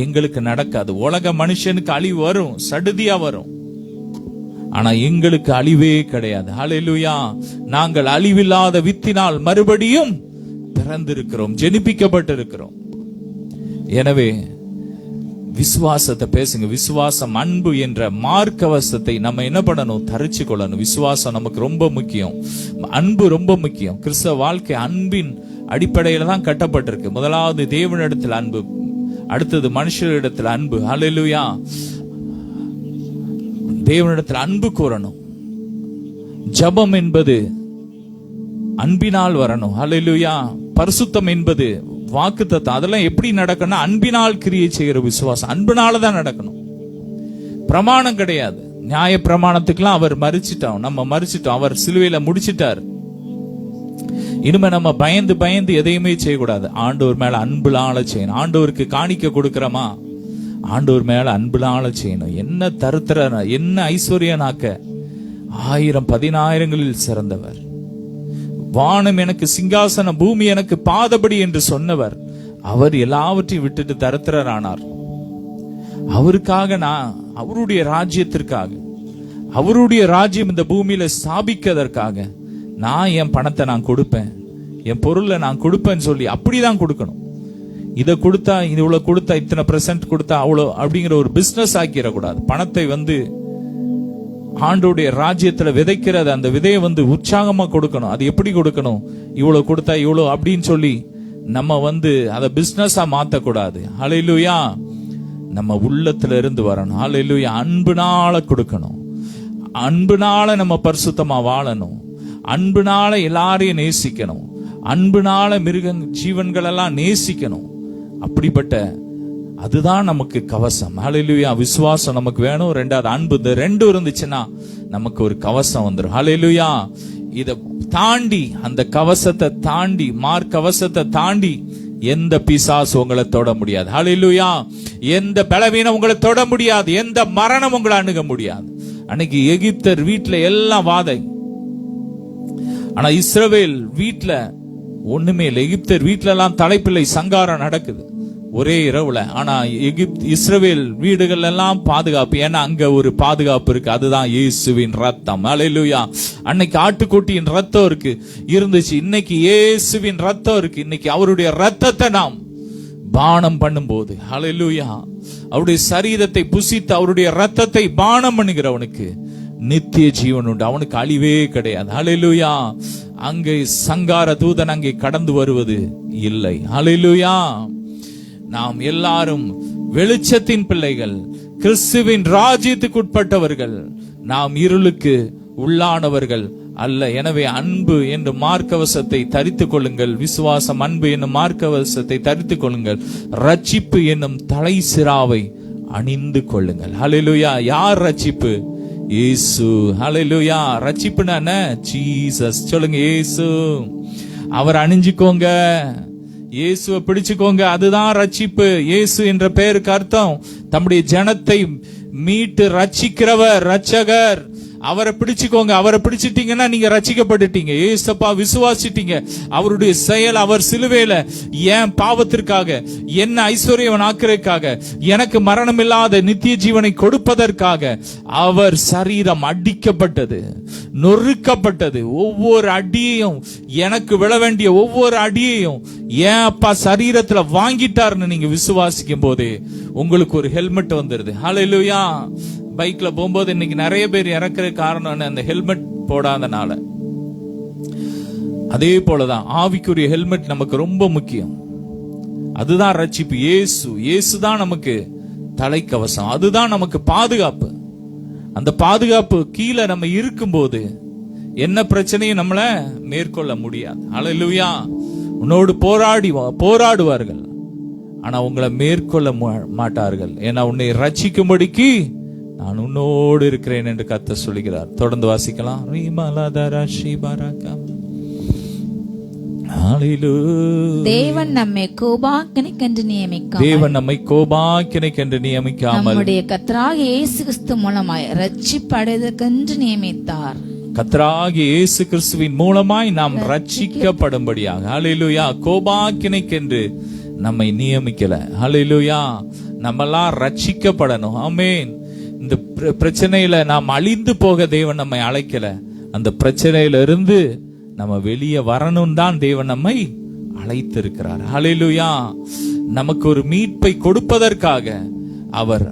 எங்களுக்கு நடக்காது. உலக மனுஷனுக்கு அழிவு வரும், சடுதியா வரும். ஆனா எங்களுக்கு அழிவே கிடையாது. ஹல்லேலூயா. நாங்கள் அழிவில்லாத வித்தினால் மறுபடியும் பிறந்திருக்கிறோம், ஜெனிப்பிக்கப்பட்டிருக்கிறோம். எனவே விசுவாசத்தை பேசுங்க. விசுவாசம் அன்பு என்ற மார்க்கவசத்தை நம்ம என்ன பண்ணணும்? தரிச்சு கொள்ளணும். விசுவாசம் நமக்கு ரொம்ப முக்கியம், அன்பு ரொம்ப முக்கியம். கிறிஸ்தவ வாழ்க்கை அன்பின் அடிப்படையில தான் கட்டப்பட்டிருக்கு. முதலாவது தேவனிடத்தில் அன்பு, அடுத்தது மனுஷரிடத்தில் அன்பு. ஹல்லேலூயா. தேவனிடத்தில் அன்பு கூறணும். ஜெபம் என்பது அன்பினால் வரணும். ஹல்லேலூயா. பரிசுத்தம் என்பது வாக்குத்தத்தம். அதெல்லாம் எப்படி நடக்கணும்? அன்பினால் கிரியை செய்கிற விசுவாசம், அன்பினால தான் நடக்கணும். பிரமாணம் கிடையாது. நியாய பிரமாணத்துக்கெல்லாம் அவர் மறிச்சிட்டோம், நம்ம மறிச்சிட்டோம். அவர் சிலுவையில முடிச்சிட்டார். இனிமே நம்ம பயந்து பயந்து எதையுமே செய்யக்கூடாது. ஆண்டவர் மேல அன்புலால செய்யணும். ஆண்டவருக்கு காணிக்க கொடுக்கிறோமா, ஆண்டவர் மேல அன்புலால செய்யணும். என்ன தருத்திர, என்ன ஐஸ்வர்யனாக்க, 1000 10,000ங்களில் சிறந்தவர், வானம் எனக்கு சிங்காசனம், பூமி எனக்கு பாதபடி என்று சொன்னவர், அவர் எல்லாவற்றையும் விட்டுட்டு தரித்திரரானார். அவருக்காக, நான் அவருடைய ராஜ்யத்திற்காக, அவருடைய ராஜ்யம் இந்த பூமியில ஸ்தாபிக்கிறதற்காக நான் என் பணத்தை நான் கொடுப்பேன், என் பொருளை நான் கொடுப்பேன்னு சொல்லி அப்படிதான் கொடுக்கணும். இதை கொடுத்தா இவ்வளவு கொடுத்தா இத்தனை % கொடுத்தா அவ்வளோ அப்படிங்கிற ஒரு பிசினஸ் ஆக்கிடக்கூடாது. பணத்தை ஆண்டோடைய ராஜ்யத்துல விதைக்கிறது, அந்த விதையை உற்சாகமா கொடுக்கணும். அது எப்படி கொடுக்கணும்? இவ்வளவு கொடுத்தா இவ்வளவு அப்படின்னு சொல்லி நம்ம அதை பிசினஸா மாத்தக்கூடாது. ஹல்லேலூயா. நம்ம உள்ளத்துல இருந்து வரணும். ஹல்லேலூயா. அன்புனால கொடுக்கணும், அன்புனால நம்ம பரிசுத்தமா வாழணும், அன்புனால எல்லாரையும் நேசிக்கணும், அன்புனால ஜீவன்கள் எல்லாம் நேசிக்கணும். அப்படிப்பட்ட அதுதான் நமக்கு கவசம். ஹல்லேலூயா. விசுவாசம் நமக்கு வேணும், ரெண்டாவது அன்பு. இந்த ரெண்டும் இருந்துச்சுன்னா நமக்கு ஒரு கவசம் வந்துடும். ஹல்லேலூயா. இத தாண்டி, அந்த கவசத்தை தாண்டி, கவசத்தை தாண்டி எந்த பிசாசு உங்களை தொட முடியாது. ஹல்லேலூயா. எந்த பலவீனம் உங்களை தொட முடியாது, எந்த மரணம் உங்களை அணுக முடியாது. அன்னைக்கு எகிப்தர் வீட்டுல எல்லாம் வாதை, ஆனா இஸ்ரவேல் வீட்டுல ஒண்ணுமே இல்லை. எகிப்தர் வீட்டுல எல்லாம் தலைப்பிள்ளை சங்காரம் நடக்குது ஒரே இரவுல. ஆனா இஸ்ரவேல் வீடுகள் எல்லாம் பாதுகாப்பு. ஏன்னா அங்க ஒரு பாதுகாப்பு இருக்கு, அதுதான் இயேசுவின் ரத்தம். ஹல்லேலூயா. அன்னைக்கு ஆட்டுக்குட்டியின் ரத்தம் இருந்துச்சு, இன்னைக்கு இயேசுவின் ரத்தம் இருக்கு. இன்னைக்கு அவருடைய ரத்தத்தை நாம் பானம் பண்ணும்போது, ஹல்லேலூயா, அவருடைய சரீரத்தை புசித்து அவருடைய ரத்தத்தை பானம் பண்ணுகிறவனுக்கு நித்திய ஜீவன் உண்டு, அவனுக்கு அழிவே கிடையாது. ஹல்லேலூயா. அங்கே சங்கார தூதன் அங்கே கடந்து வருவது இல்லை. ஹல்லேலூயா. நாம் எல்லாரும் வெளிச்சத்தின் பிள்ளைகள், கிறிஸ்துவின் ராஜ்யத்துக்கு உட்பட்டவர்கள். நாம் இருளுக்கு உள்ளானவர்கள் அல்ல. எனவே அன்பு என்ற மார்க்கவசத்தை தரித்துக் கொள்ளுங்கள். விசுவாசம், அன்பு என்னும் மார்க்கவசத்தை தரித்துக் கொள்ளுங்கள். ரட்சிப்பு என்னும் தலை சிராவை அணிந்து கொள்ளுங்கள். ஹல்லேலூயா. யார் ரட்சிப்பு? இயேசு. ஹல்லேலூயா. ரட்சிப்புனா என்ன? ஜீசஸ். சொல்லுங்க, இயேசு. அவர் அணிஞ்சுக்கோங்க, இயேசுவை பிடிச்சுக்கோங்க, அதுதான் ரட்சிப்பு. இயேசு என்ற பெயருக்கு அர்த்தம் தம்முடைய ஜனத்தை மீட்டு ரட்சிக்கிறவர், ரட்சகர். அவரை பிடிச்சுக்கோங்க. அவரை பிடிச்சிட்டீங்கன்னா நீங்க ரட்சிக்கப்பட்டுட்டீங்க. ஏசப்பா விசுவாசிட்டீங்க. அவருடைய செயல், அவர் சிலுவையில என் பாவத்திற்காக, என்ன ஐஸ்வர்யவன் ஆக்குறதுக்காக, எனக்கு மரணம் இல்லாத நித்திய ஜீவனை கொடுப்பதற்காக அவர் சரீரம் அடிக்கப்பட்டது, நொறுக்கப்பட்டது. ஒவ்வொரு அடியையும், எனக்கு விழ வேண்டிய ஒவ்வொரு அடியையும் ஏன் அப்பா சரீரத்துல வாங்கிட்டாருன்னு நீங்க விசுவாசிக்கும் போதே உங்களுக்கு ஒரு ஹெல்மெட் வந்துருது. ஹல்லேலூயா. பைக்ல போகும்போது இன்னைக்கு நிறைய பேர் இறக்குற காரணம் அந்த ஹெல்மெட் போடாதனால. அதே போலதான் ஆவிக்குரிய ஹெல்மெட் நமக்கு ரொம்ப முக்கியம். அதுதான் ரட்சிப்பு. இயேசுதான் நமக்கு தலைக்கவசம், அதுதான் நமக்கு பாதுகாப்பு. அந்த பாதுகாப்பு கீழே நம்ம இருக்கும்போது என்ன பிரச்சனையும் நம்மள மேற்கொள்ள முடியாது. ஹல்லேலூயா. உன்னோடு போராடுவார்கள், ஆனா உங்களை மேற்கொள்ள மாட்டார்கள். ஏன்னா உன்னை ரட்சிக்கும்படிக்கு நான் உன்னோடு இருக்கிறேன் என்று கர்த்தர் சொல்கிறார். தொடர்ந்து வாசிக்கலாம். தேவன் நம்மை கோபாக்கினைக்கென்று நியமிக்காமல் நம்முடைய கர்த்தராகிய இயேசு கிறிஸ்து மூலமாய் ரட்சிப்படைவதற்கென்று நியமித்தார். கர்த்தராகிய இயேசு கிறிஸ்துவின் மூலமாய் நாம் ரட்சிக்கப்படும்படியாக. ஹல்லேலூயா. கோபாக்கினைக்கென்று நம்மை நியமிக்கல. ஹல்லேலூயா. நம்மெல்லாம் ரட்சிக்கப்படணும். ஆமென். இந்த பிரச்சனையில நாம் அழிந்து போக தேவன் நம்மை அழைக்கல. அந்த பிரச்சனையில இருந்து நம்ம வெளியே வரணும் தான் தேவன் நம்மை அழைத்திருக்கிறார். ஹல்லேலூயா. நமக்கு ஒரு மீட்பை கொடுப்பதற்காக அவர்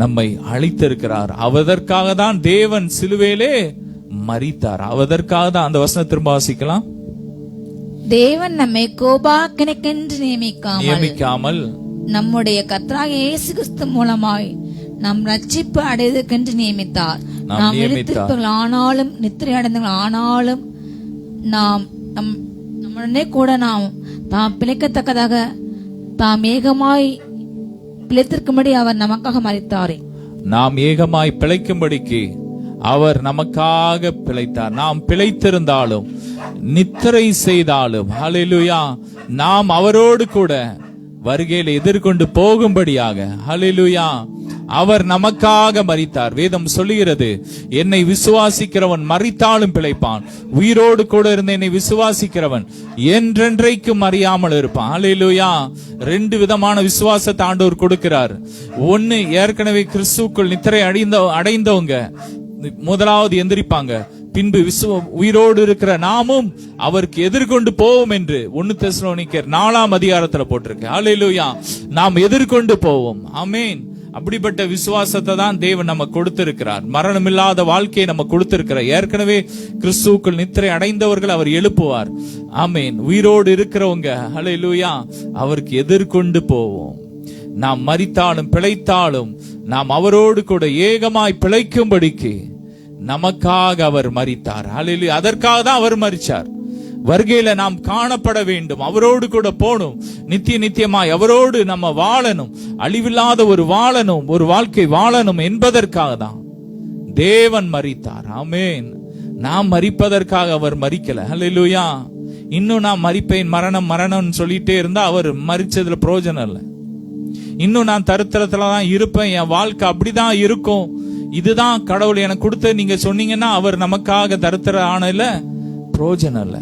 நம்மை அழைத்திருக்கிறார். அவதற்காக தான் தேவன் சிலுவையிலே மரித்தார். அவதற்காக தான். அந்த வசனம் திரும்ப வாசிக்கலாம். தேவன் நம்மை கோபாக்கினைக்கென்று நியமிக்காமல் நம்முடைய கர்த்தராகிய இயேசு கிறிஸ்து மூலமாய் நாம் ரட்சிப்பு அடைவதற்கென்று நியமித்தார். நாம் எழுத்திருப்பவர்கள் ஆனாலும் நித்திரை அடைந்தவர்கள் ஆனாலும் நாம் நம்முடனே கூட தாம் பிழைக்கத்தக்கதாக தாம் ஏகமாய் பிழைத்திருக்கும்படி அவர் நமக்காக மரித்தாரே. நாம் ஏகமாய் பிழைக்கும்படிக்கு அவர் நமக்காக பிழைத்தார். நாம் பிழைத்திருந்தாலும் நித்திரை செய்தாலும், ஹல்லேலூயா, நாம் அவரோடு கூட வருகையில் எதிர்கொண்டு போகும்படியாக, ஹல்லேலூயா, அவர் நமக்காக மரித்தார். வேதம் சொல்லுகிறது, என்னை விசுவாசிக்கிறவன் மரித்தாலும் பிழைப்பான், உயிரோடு கூட இருந்த என்னை விசுவாசிக்கிறவன் என்றென்றைக்கும் அறியாமல் இருப்பான். ஹல்லேலூயா. 2 விதமான விசுவாசத்தை ஆண்டவர் கொடுக்கிறார். ஒன்னு, ஏற்கனவே கிறிஸ்துவுக்குள் நித்திரை அடைந்தவங்க முதலாவது எந்திரிப்பாங்க, பின்பு உயிரோடு இருக்கிற நாமும் அவருக்கு எதிர்கொண்டு போவோம் என்று 1 தெசலோனிக்கர் 4ஆம் அதிகாரத்துல போட்டிருக்கு. ஹல்லேலூயா. நாம் எதிர்கொண்டு போவோம். ஆமென். அப்படிப்பட்ட விசுவாசத்தை தான் தேவன் நம்ம கொடுத்திருக்கிறார். மரணமில்லாத வாழ்க்கையை நம்ம கொடுத்திருக்கிறார். ஏற்கனவே கிறிஸ்துவுக்குள் நித்திரை அடைந்தவர்கள் அவர் எழுப்புவார். ஆமென். உயிரோடு இருக்கிறவங்க ஹல்லேலூயா அவருக்கு எதிர்கொண்டு போவோம். நாம் மரித்தாலும் பிழைத்தாலும் நாம் அவரோடு கூட ஏகமாய் பிழைக்கும்படிக்கு நமக்காக அவர் மரித்தார். ஹல்லேலூயா. அதற்காக தான் அவர் மரிச்சார். வருகையில நாம் காணப்பட வேண்டும், அவரோடு கூட போகணும், நித்தியமாய் அவரோடு நம்ம வாழணும், அழிவில்லாத ஒரு வாழ்க்கை வாழணும் என்பதற்காக தான் தேவன் மரித்தார். ஆமென். நாம் மரிப்பதற்காக அவர் மரிக்கல. ஹல்லேலூயா. இன்னும் நான் மரிப்பேன், மரணம் சொல்லிட்டே இருந்தா அவர் மரிச்சதுல பிரயோஜனம் இல்லை. இன்னும் நான் தரித்திரத்துலதான் இருப்பேன், என் வாழ்க்கை அப்படிதான் இருக்கும், இதுதான் கடவுள் எனக்கு கொடுத்த நீங்க சொன்னீங்கன்னா அவர் நமக்காக தரித்திர ஆனல பிரயோஜனம் இல்லை.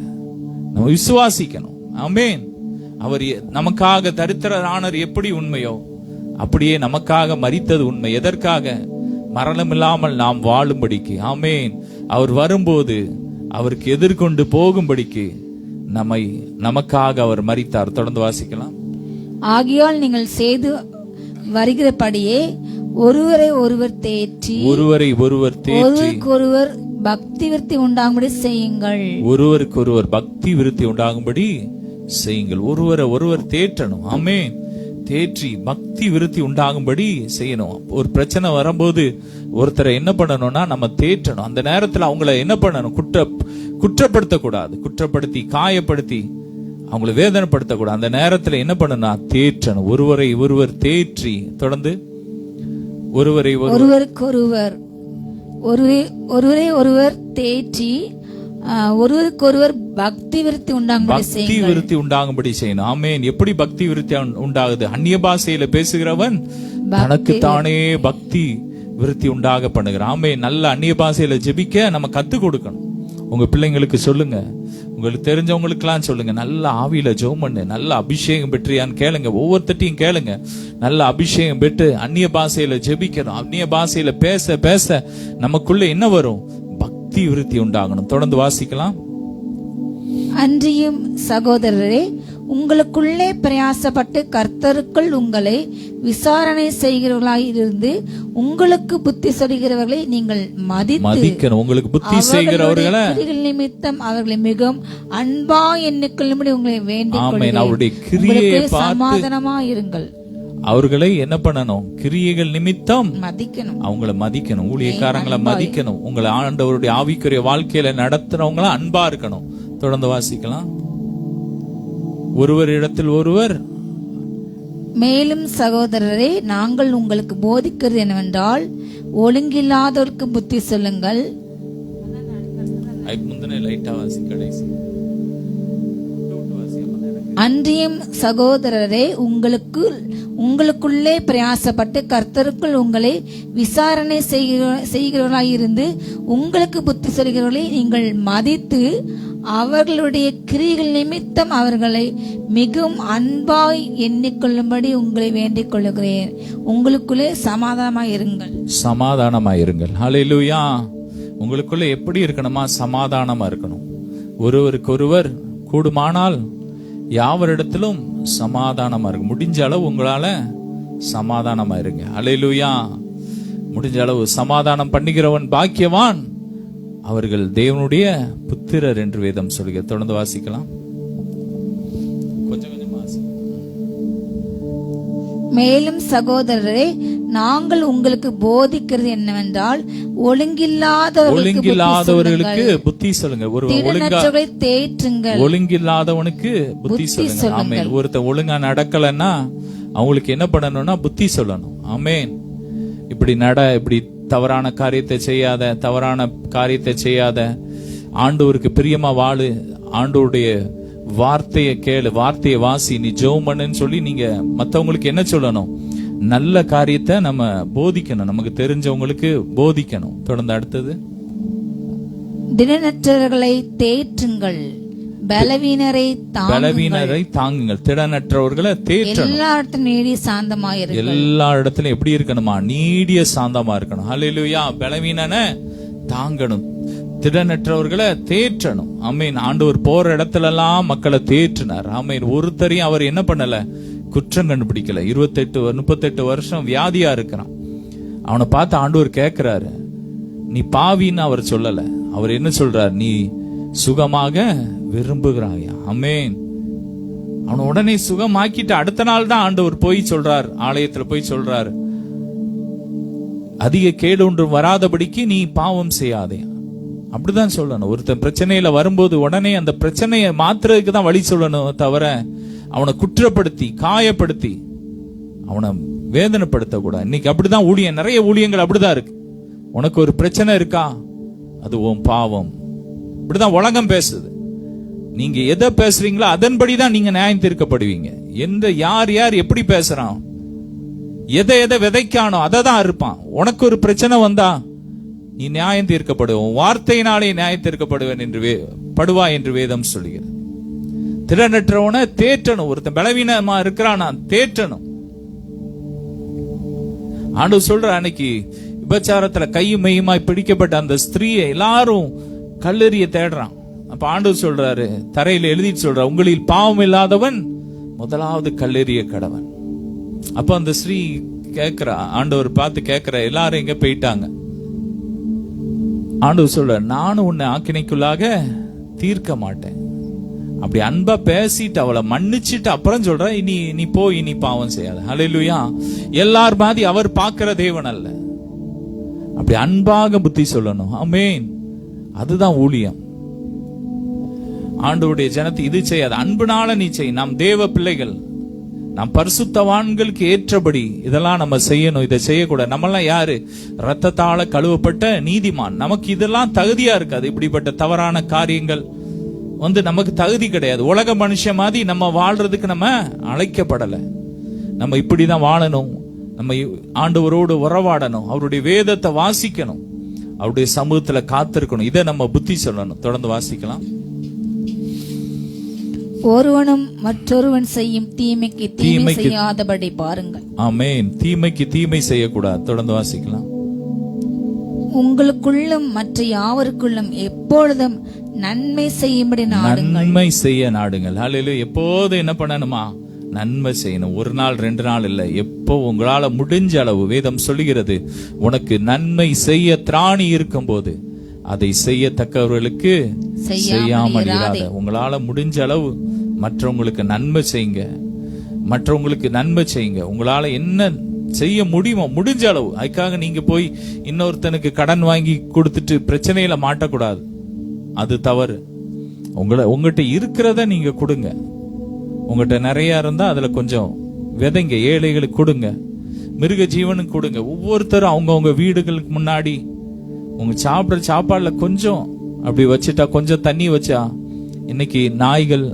நம்ம விசுவாசிக்கணும். ஆமென். அவர் நமக்காக தரித்திர ஆனர் எப்படி உண்மையோ அப்படியே நமக்காக மரித்தது உண்மை. எதற்காக? மரணம் இல்லாமல் நாம் வாழும்படிக்கு. ஆமென். அவர் வரும்போது அவருக்கு எதிர்கொண்டு போகும்படிக்கு நமக்காக அவர் மரித்தார். தொடர்ந்து வாசிக்கலாம். ஆகையால் நீங்கள் செய்து வருகிறபடியே ஒருவரை ஒருவர் தேற்றி ஒருவருக்கொருவர் பக்தி விருத்தி உண்டாகும்படி செய்யுங்கள். ஒருவருக்கொருவர் பக்தி விருத்தி உண்டாகும்படி செய்யுங்கள். ஒருவர் தேற்றணும். ஆமென். தேற்றி பக்தி விருத்தி உண்டாகும்படி செய்யணும். ஒரு பிரச்சனை வரும்போது ஒருத்தரை என்ன பண்ணணும்னா நம்ம தேற்றணும். அந்த நேரத்துல அவங்கள என்ன பண்ணணும்? குற்றப்படுத்தக்கூடாது. குற்றப்படுத்தி காயப்படுத்தி அவங்களை வேதனைப்படுத்தக்கூடாது. அந்த நேரத்துல என்ன பண்ணணும்? தேற்றணும். ஒருவரை ஒருவர் தேற்றி. தொடர்ந்து ஒருவருக்கொருவர் தேற்றி ஒருவருக்கொருவர் பக்தி விருத்தி உண்டாகும்படி செய்யணும். ஆமென். எப்படி பக்தி விருத்தி உண்டாகுது? அந்நிய பாஷையில பேசுகிறவன் தனக்கு தானே பக்தி விருத்தி உண்டாக பண்ணுகிறான். ஆமென். நல்ல அந்நிய பாஷையில ஜெபிக்க நம்ம கத்து கொடுக்கணும். உங்க பிள்ளைங்களுக்கு சொல்லுங்க, உங்களுக்கு தெரிஞ்சவங்களுக்கு எல்லாம் சொல்லுங்க, நல்ல ஆவியில ஜெபம் பண்ணு, நல்ல அபிஷேகம் பெற்றியான்னு கேளுங்க. ஒவ்வொருத்தையும் கேளுங்க. நல்ல அபிஷேகம் பெற்று அந்நிய பாஷையில ஜெபிக்கணும். அந்நிய பாஷையில பேச பேச நமக்குள்ள என்ன வரும்? பக்தி விருத்தி உண்டாகணும். தொடர்ந்து வாசிக்கலாம். அன்றியும் சகோதரரே, உங்களுக்குள்ளே பிரயாசப்பட்டு கர்த்தருக்குள் உங்களை விசாரணை செய்கிறவர்களாயிருந்து உங்களுக்கு புத்தி சொல்கிறவர்களை நீங்கள் மதிக்கணும். உங்களுக்கு புத்தி செய்கிறவர்களை நிமித்தம் அவர்களை மிகவும் அன்பா எண்ணிக்கொள்ளும்படி உங்களை வேண்டிக் அவருடைய கிரியையை சமாதானமா இருங்கள். அவர்களை என்ன பண்ணணும்? கிரியைகள் நிமித்தம் மதிக்கணும். அவங்கள மதிக்கணும். ஊழியக்காரங்களை மதிக்கணும். உங்களை ஆண்டவருடைய ஆவிக்குரிய வாழ்க்கையில நடத்துறவங்கள அன்பா இருக்கணும். தொடர்ந்து வாசிக்கலாம். ஒருவர் இடத்தில் ஒருவர். மேலும் சகோதரரே, நாங்கள் உங்களுக்கு போதிக்கிறது என்னவென்றால் ஒழுங்கில்லாதவருக்கு புத்தி சொல்லுங்கள். அன்றியும் சகோதரரே, உங்களுக்குள்ளே பிரயாசப்பட்டு கர்த்தருக்குள் உங்களை விசாரணை செய்கிறவர்களாயிருந்து உங்களுக்கு புத்தி சொல்கிறவர்களை நீங்கள் மதித்து அவர்களுடைய கிரியைகள் நிமித்தம் அவர்களை மிகவும் அன்பாய் எண்ணிக்கொள்ளும்படி உங்களை வேண்டிக் கொள்ளுகிறேன். உங்களுக்குள்ளே சமாதானமாயிருங்கள். ஹல்லேலூயா. உங்களுக்குள்ள எப்படி இருக்கணுமா? சமாதானமா இருக்கணும். ஒருவருக்கொருவர் கூடுமானால் யாவரிடத்திலும் சமாதானமா இருக்கு. முடிஞ்ச அளவு உங்களால சமாதானமா இருங்க. ஹல்லேலூயா. முடிஞ்ச அளவு சமாதானம் பண்ணுகிறவன் பாக்கியவான், அவர்கள் தேவனுடைய புத்திரர் என்று வேதம் சொல்லுங்க. தொடர்ந்து வாசிக்கலாம். கொஞ்சம் மேலும் சகோதரரே, நாங்கள் உங்களுக்கு போதிக்கிறது என்னவென்றால் ஒழுங்கில்லாதவர்களுக்கு புத்தி சொல்லுங்க. தேற்றுங்கள். ஒழுங்கில்லாதவனுக்கு புத்தி சொல்லுங்க. ஆமென். ஒருத்தன் ஒழுங்கா நடக்கலன்னா அவங்களுக்கு என்ன பண்ணணும்னா புத்தி சொல்லணும். ஆமென். இப்படி தவறான காரியத்தை செய்யாத, ஆண்டவருக்கு பிரியமா வாழு, ஆண்டவருடைய வார்த்தையை கேளு, வார்த்தையை வாசி, நீ ஜெபம் பண்ணுன்னு சொல்லி நீங்க மத்தவங்களுக்கு என்ன சொல்லணும்? நல்ல காரியத்தை நம்ம போதிக்கணும். நமக்கு தெரிஞ்சவங்களுக்கு போதிக்கணும். தொடர்ந்து அடுத்தது. திடனற்றவர்களை தேற்றுங்கள், பலவீனரை தாங்குங்கள். திடனற்றவர்களை தேற்றணும். எல்லா இடத்திலும் நீடிய சாந்தமா இருக்கணும். எல்லா இடத்திலும் எப்படி இருக்கணுமா? நீடிய சாந்தமா இருக்கணும். ஹல்லேலூயா. பலவீனனை தாங்கணும், திடனற்றவர்களை தேற்றணும். ஆமீன். ஆண்டவர் போற இடத்துல எல்லாம் மக்களை தேற்றினார். ஆமீன். ஒருத்தரையும் அவர் என்ன பண்ணல, குற்றம் கண்டுபிடிக்கல. 38 வருஷம் வியாதியா இருக்கிறான். அவனை பார்த்து ஆண்டவர் கேட்கிறாரு, நீ பாவின்னு அவர் சொல்லல. அவர் என்ன சொல்றார், நீ சுகமாக விரும்புகிறாயா? ஆமீன். அவனை உடனே சுகமாக்கிட்டு அடுத்த நாள் தான் ஆண்டவர் போய் சொல்றார், ஆலயத்துல போய் சொல்றாரு, அதிக கேடு ஒன்று வராதபடிக்கு நீ பாவம் செய்யாதே. அப்படிதான் சொல்லணும். ஒருத்தன் பிரச்சனையில வரும்போது உடனே அந்த பிரச்சனையை மாத்துறதுக்கு தான் வழி சொல்லணும், தவிர அவனை குற்றப்படுத்தி காயப்படுத்தி அவனை வேதனைப்படுத்த கூடாது. இன்னைக்கு அப்படிதான் ஊழியம், நிறைய ஊழியங்கள் அப்படிதான் இருக்கு. உனக்கு ஒரு பிரச்சனை இருக்கா, அது உன் பாவம். இப்படிதான் உலகம் பேசுது. நீங்க எதை பேசுறீங்களோ அதன்படிதான் நீங்க நியாயம் தீர்க்கப்படுவீங்க. யார் யார் எப்படி பேசுறான், எதை விதைக்கானோ அதை தான் இருப்பான். உனக்கு ஒரு பிரச்சனை வந்தா நீ நியாயம் தீர்க்கப்படுவோம், வார்த்தையினாலே நியாயம் தீர்க்கப்படுவேன் என்று படுவா என்று வேதம் சொல்லுகிறது. திறனற்றவனை தேற்றணும். ஒருத்தன் பலவீனமா இருக்கிறான், நான் தேற்றணும். ஆண்டவர் சொல்ற, அன்னைக்கு விபச்சாரத்துல கையும் மெய்யுமாய் பிடிக்கப்பட்ட அந்த ஸ்திரீயை எல்லாரும் கல்லெறிய தேடுறான். அப்ப ஆண்டவர் சொல்றாரு, தரையில எழுதிட்டு சொல்ற, உங்களில் பாவம் இல்லாதவன் முதலாவது கல்லெறிய கடவன். அப்ப அந்த ஸ்ரீ கேக்குறா, ஆண்டவர் பார்த்து கேக்குற, எல்லாரும் எங்க போயிட்டாங்க? ஆண்டவர் சொல்ற, நானும் உன்னை ஆக்கினைக்குள்ளாக தீர்க்க மாட்டேன். அப்படி அன்பா பேசிட்டு அவளை மன்னிச்சுட்டு அப்புறம் சொல்ற, நீ போய் இனி பாவம் செய்யாத. ஹல்லேலூயா. எல்லார் மாதிரி அவர் பார்க்கிற தேவன் அல்ல. அப்படி அன்பாக புத்தி சொல்லணும். ஆமென். அதுதான் ஊழியம். ஆண்டவருடைய ஜனத்தை இது செய்யாது, அன்புனால நீ செய். நாம் தேவ பிள்ளைகள், நாம் பரிசுத்தவான்களுக்கு ஏற்றபடி இதெல்லாம் நம்ம செய்யணும். இதை செய்யக்கூடாது. நம்மெல்லாம் யாரு? ரத்தத்தால கழுவப்பட்ட நீதிமான். நமக்கு இதெல்லாம் தகுதியா இருக்காது. இப்படிப்பட்ட தவறான காரியங்கள் நமக்கு தகுதி கிடையாது. உலக மனுஷன் மாதிரி நம்ம வாழ்றதுக்கு நம்ம அழைக்கப்படல. நம்ம இப்படிதான் வாழணும். நம்ம ஆண்டவரோடு உறவாடணும், அவருடைய வேதத்தை வாசிக்கணும், அவருடைய சமூகத்துல காத்திருக்கணும். இதை நம்ம புத்தி சொல்லணும். தொடர்ந்து வாசிக்கலாம். ஒருவனும் மற்றொருவன் செய்யும் தீமைக்கு தீமை செய்யாதபடி பாருங்கள். ஆமென். தீமைக்கு தீமை செய்யக்கூடாது. தொடர்ந்து வாசிக்கலாம். உங்களுக்குள்ளும் மற்ற யாவருக்குள்ளும் எப்பொழுதும் நன்மை செய்யும்படி நாடுங்கள். நன்மை செய்ய நாடுங்கள். ஹல்லேலூயா. எப்போது என்ன பண்ணணுமா? நன்மை செய்யணும். ஒரு நாள் 2 நாள் இல்ல, எப்போ உங்களால முடிஞ்ச அளவு. வேதம் சொல்லுகிறது, உனக்கு நன்மை செய்ய திராணி இருக்கும் போது அதை செய்யத்தக்கவர்களுக்கு செய்யாமல் இராத. உங்களால முடிஞ்ச அளவு மற்றவங்களுக்கு நன்மை செய்யுங்க. மற்றவங்களுக்கு நன்மை செய்யுங்க. உங்களால என்ன செய்ய முடியுமோ முடிஞ்ச அளவு. அதுக்காக நீங்க போய் இன்னொருத்தனுக்கு கடன் வாங்கி கொடுத்துட்டு பிரச்சனையில மாட்டக்கூடாது. அது தவறு. உங்ககிட்ட இருக்கிறத நீங்க கொடுங்க. உங்ககிட்ட நிறைய இருந்தா அதுல கொஞ்சம் விதைங்க, ஏழைகளுக்கு கொடுங்க, மிருக ஜீவனுக்கு கொடுங்க. ஒவ்வொருத்தரும் அவங்கவுங்க வீடுகளுக்கு முன்னாடி உங்க சாப்பிடுற சாப்பாடுல கொஞ்சம் அப்படி வச்சுட்டா, கொஞ்சம் தண்ணி வச்சா, இன்னைக்கு நாய்கள்,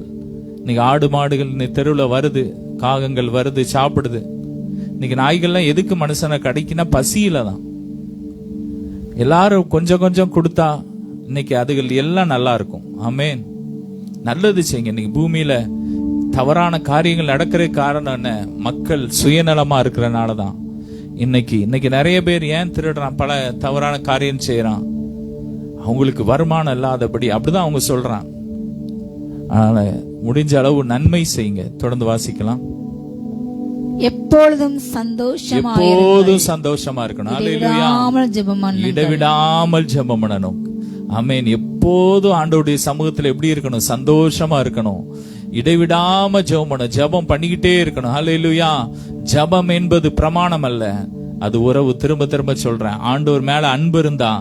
இன்னைக்கு ஆடு மாடுகள் தெருவில் வருது, காகங்கள் வருது, சாப்பிடுது. இன்னைக்கு நாய்கள்லாம் எதுக்கு மனுஷனை கடிக்குன்னா பசியில தான். எல்லாரும் கொஞ்சம் கொஞ்சம் கொடுத்தா இன்னைக்கு அதுகள் எல்லாம் நல்லா இருக்கும். ஆமென். நல்லது செய்யுங்க. இன்னைக்கு பூமியில தவறான காரியங்கள் நடக்கிற காரணம் என்ன? மக்கள் சுயநலமா இருக்கிறனாலதான். இன்னைக்கு நிறைய பேர் ஏன் திருடுறான், பல தவறான காரியம் செய்யறான்? அவங்களுக்கு வருமானம் இல்லாதபடி. அப்படிதான் அவங்க சொல்றான். அதனால முடிஞ்ச அளவு நன்மை செய்யுங்க. தொடர்ந்து வாசிக்கலாம். எப்பொழுதும் சந்தோஷமா இருக்கணும். இடைவிடாமல் ஜெபம் பண்ணணும். ஆமென். எப்போதும் ஆண்டவருடைய சமூகத்துல எப்படி இருக்கணும்? சந்தோஷமா இருக்கணும். இடைவிடாம ஜெபம் பண்ணணும். ஜெபம் பண்ணிக்கிட்டே இருக்கணும். ஹல்லேலூயா. ஜெபம் என்பது பிரமாணம் அல்ல, அது உறவு. திரும்ப திரும்ப சொல்றேன், ஆண்டவர் மேல அன்பு இருந்தா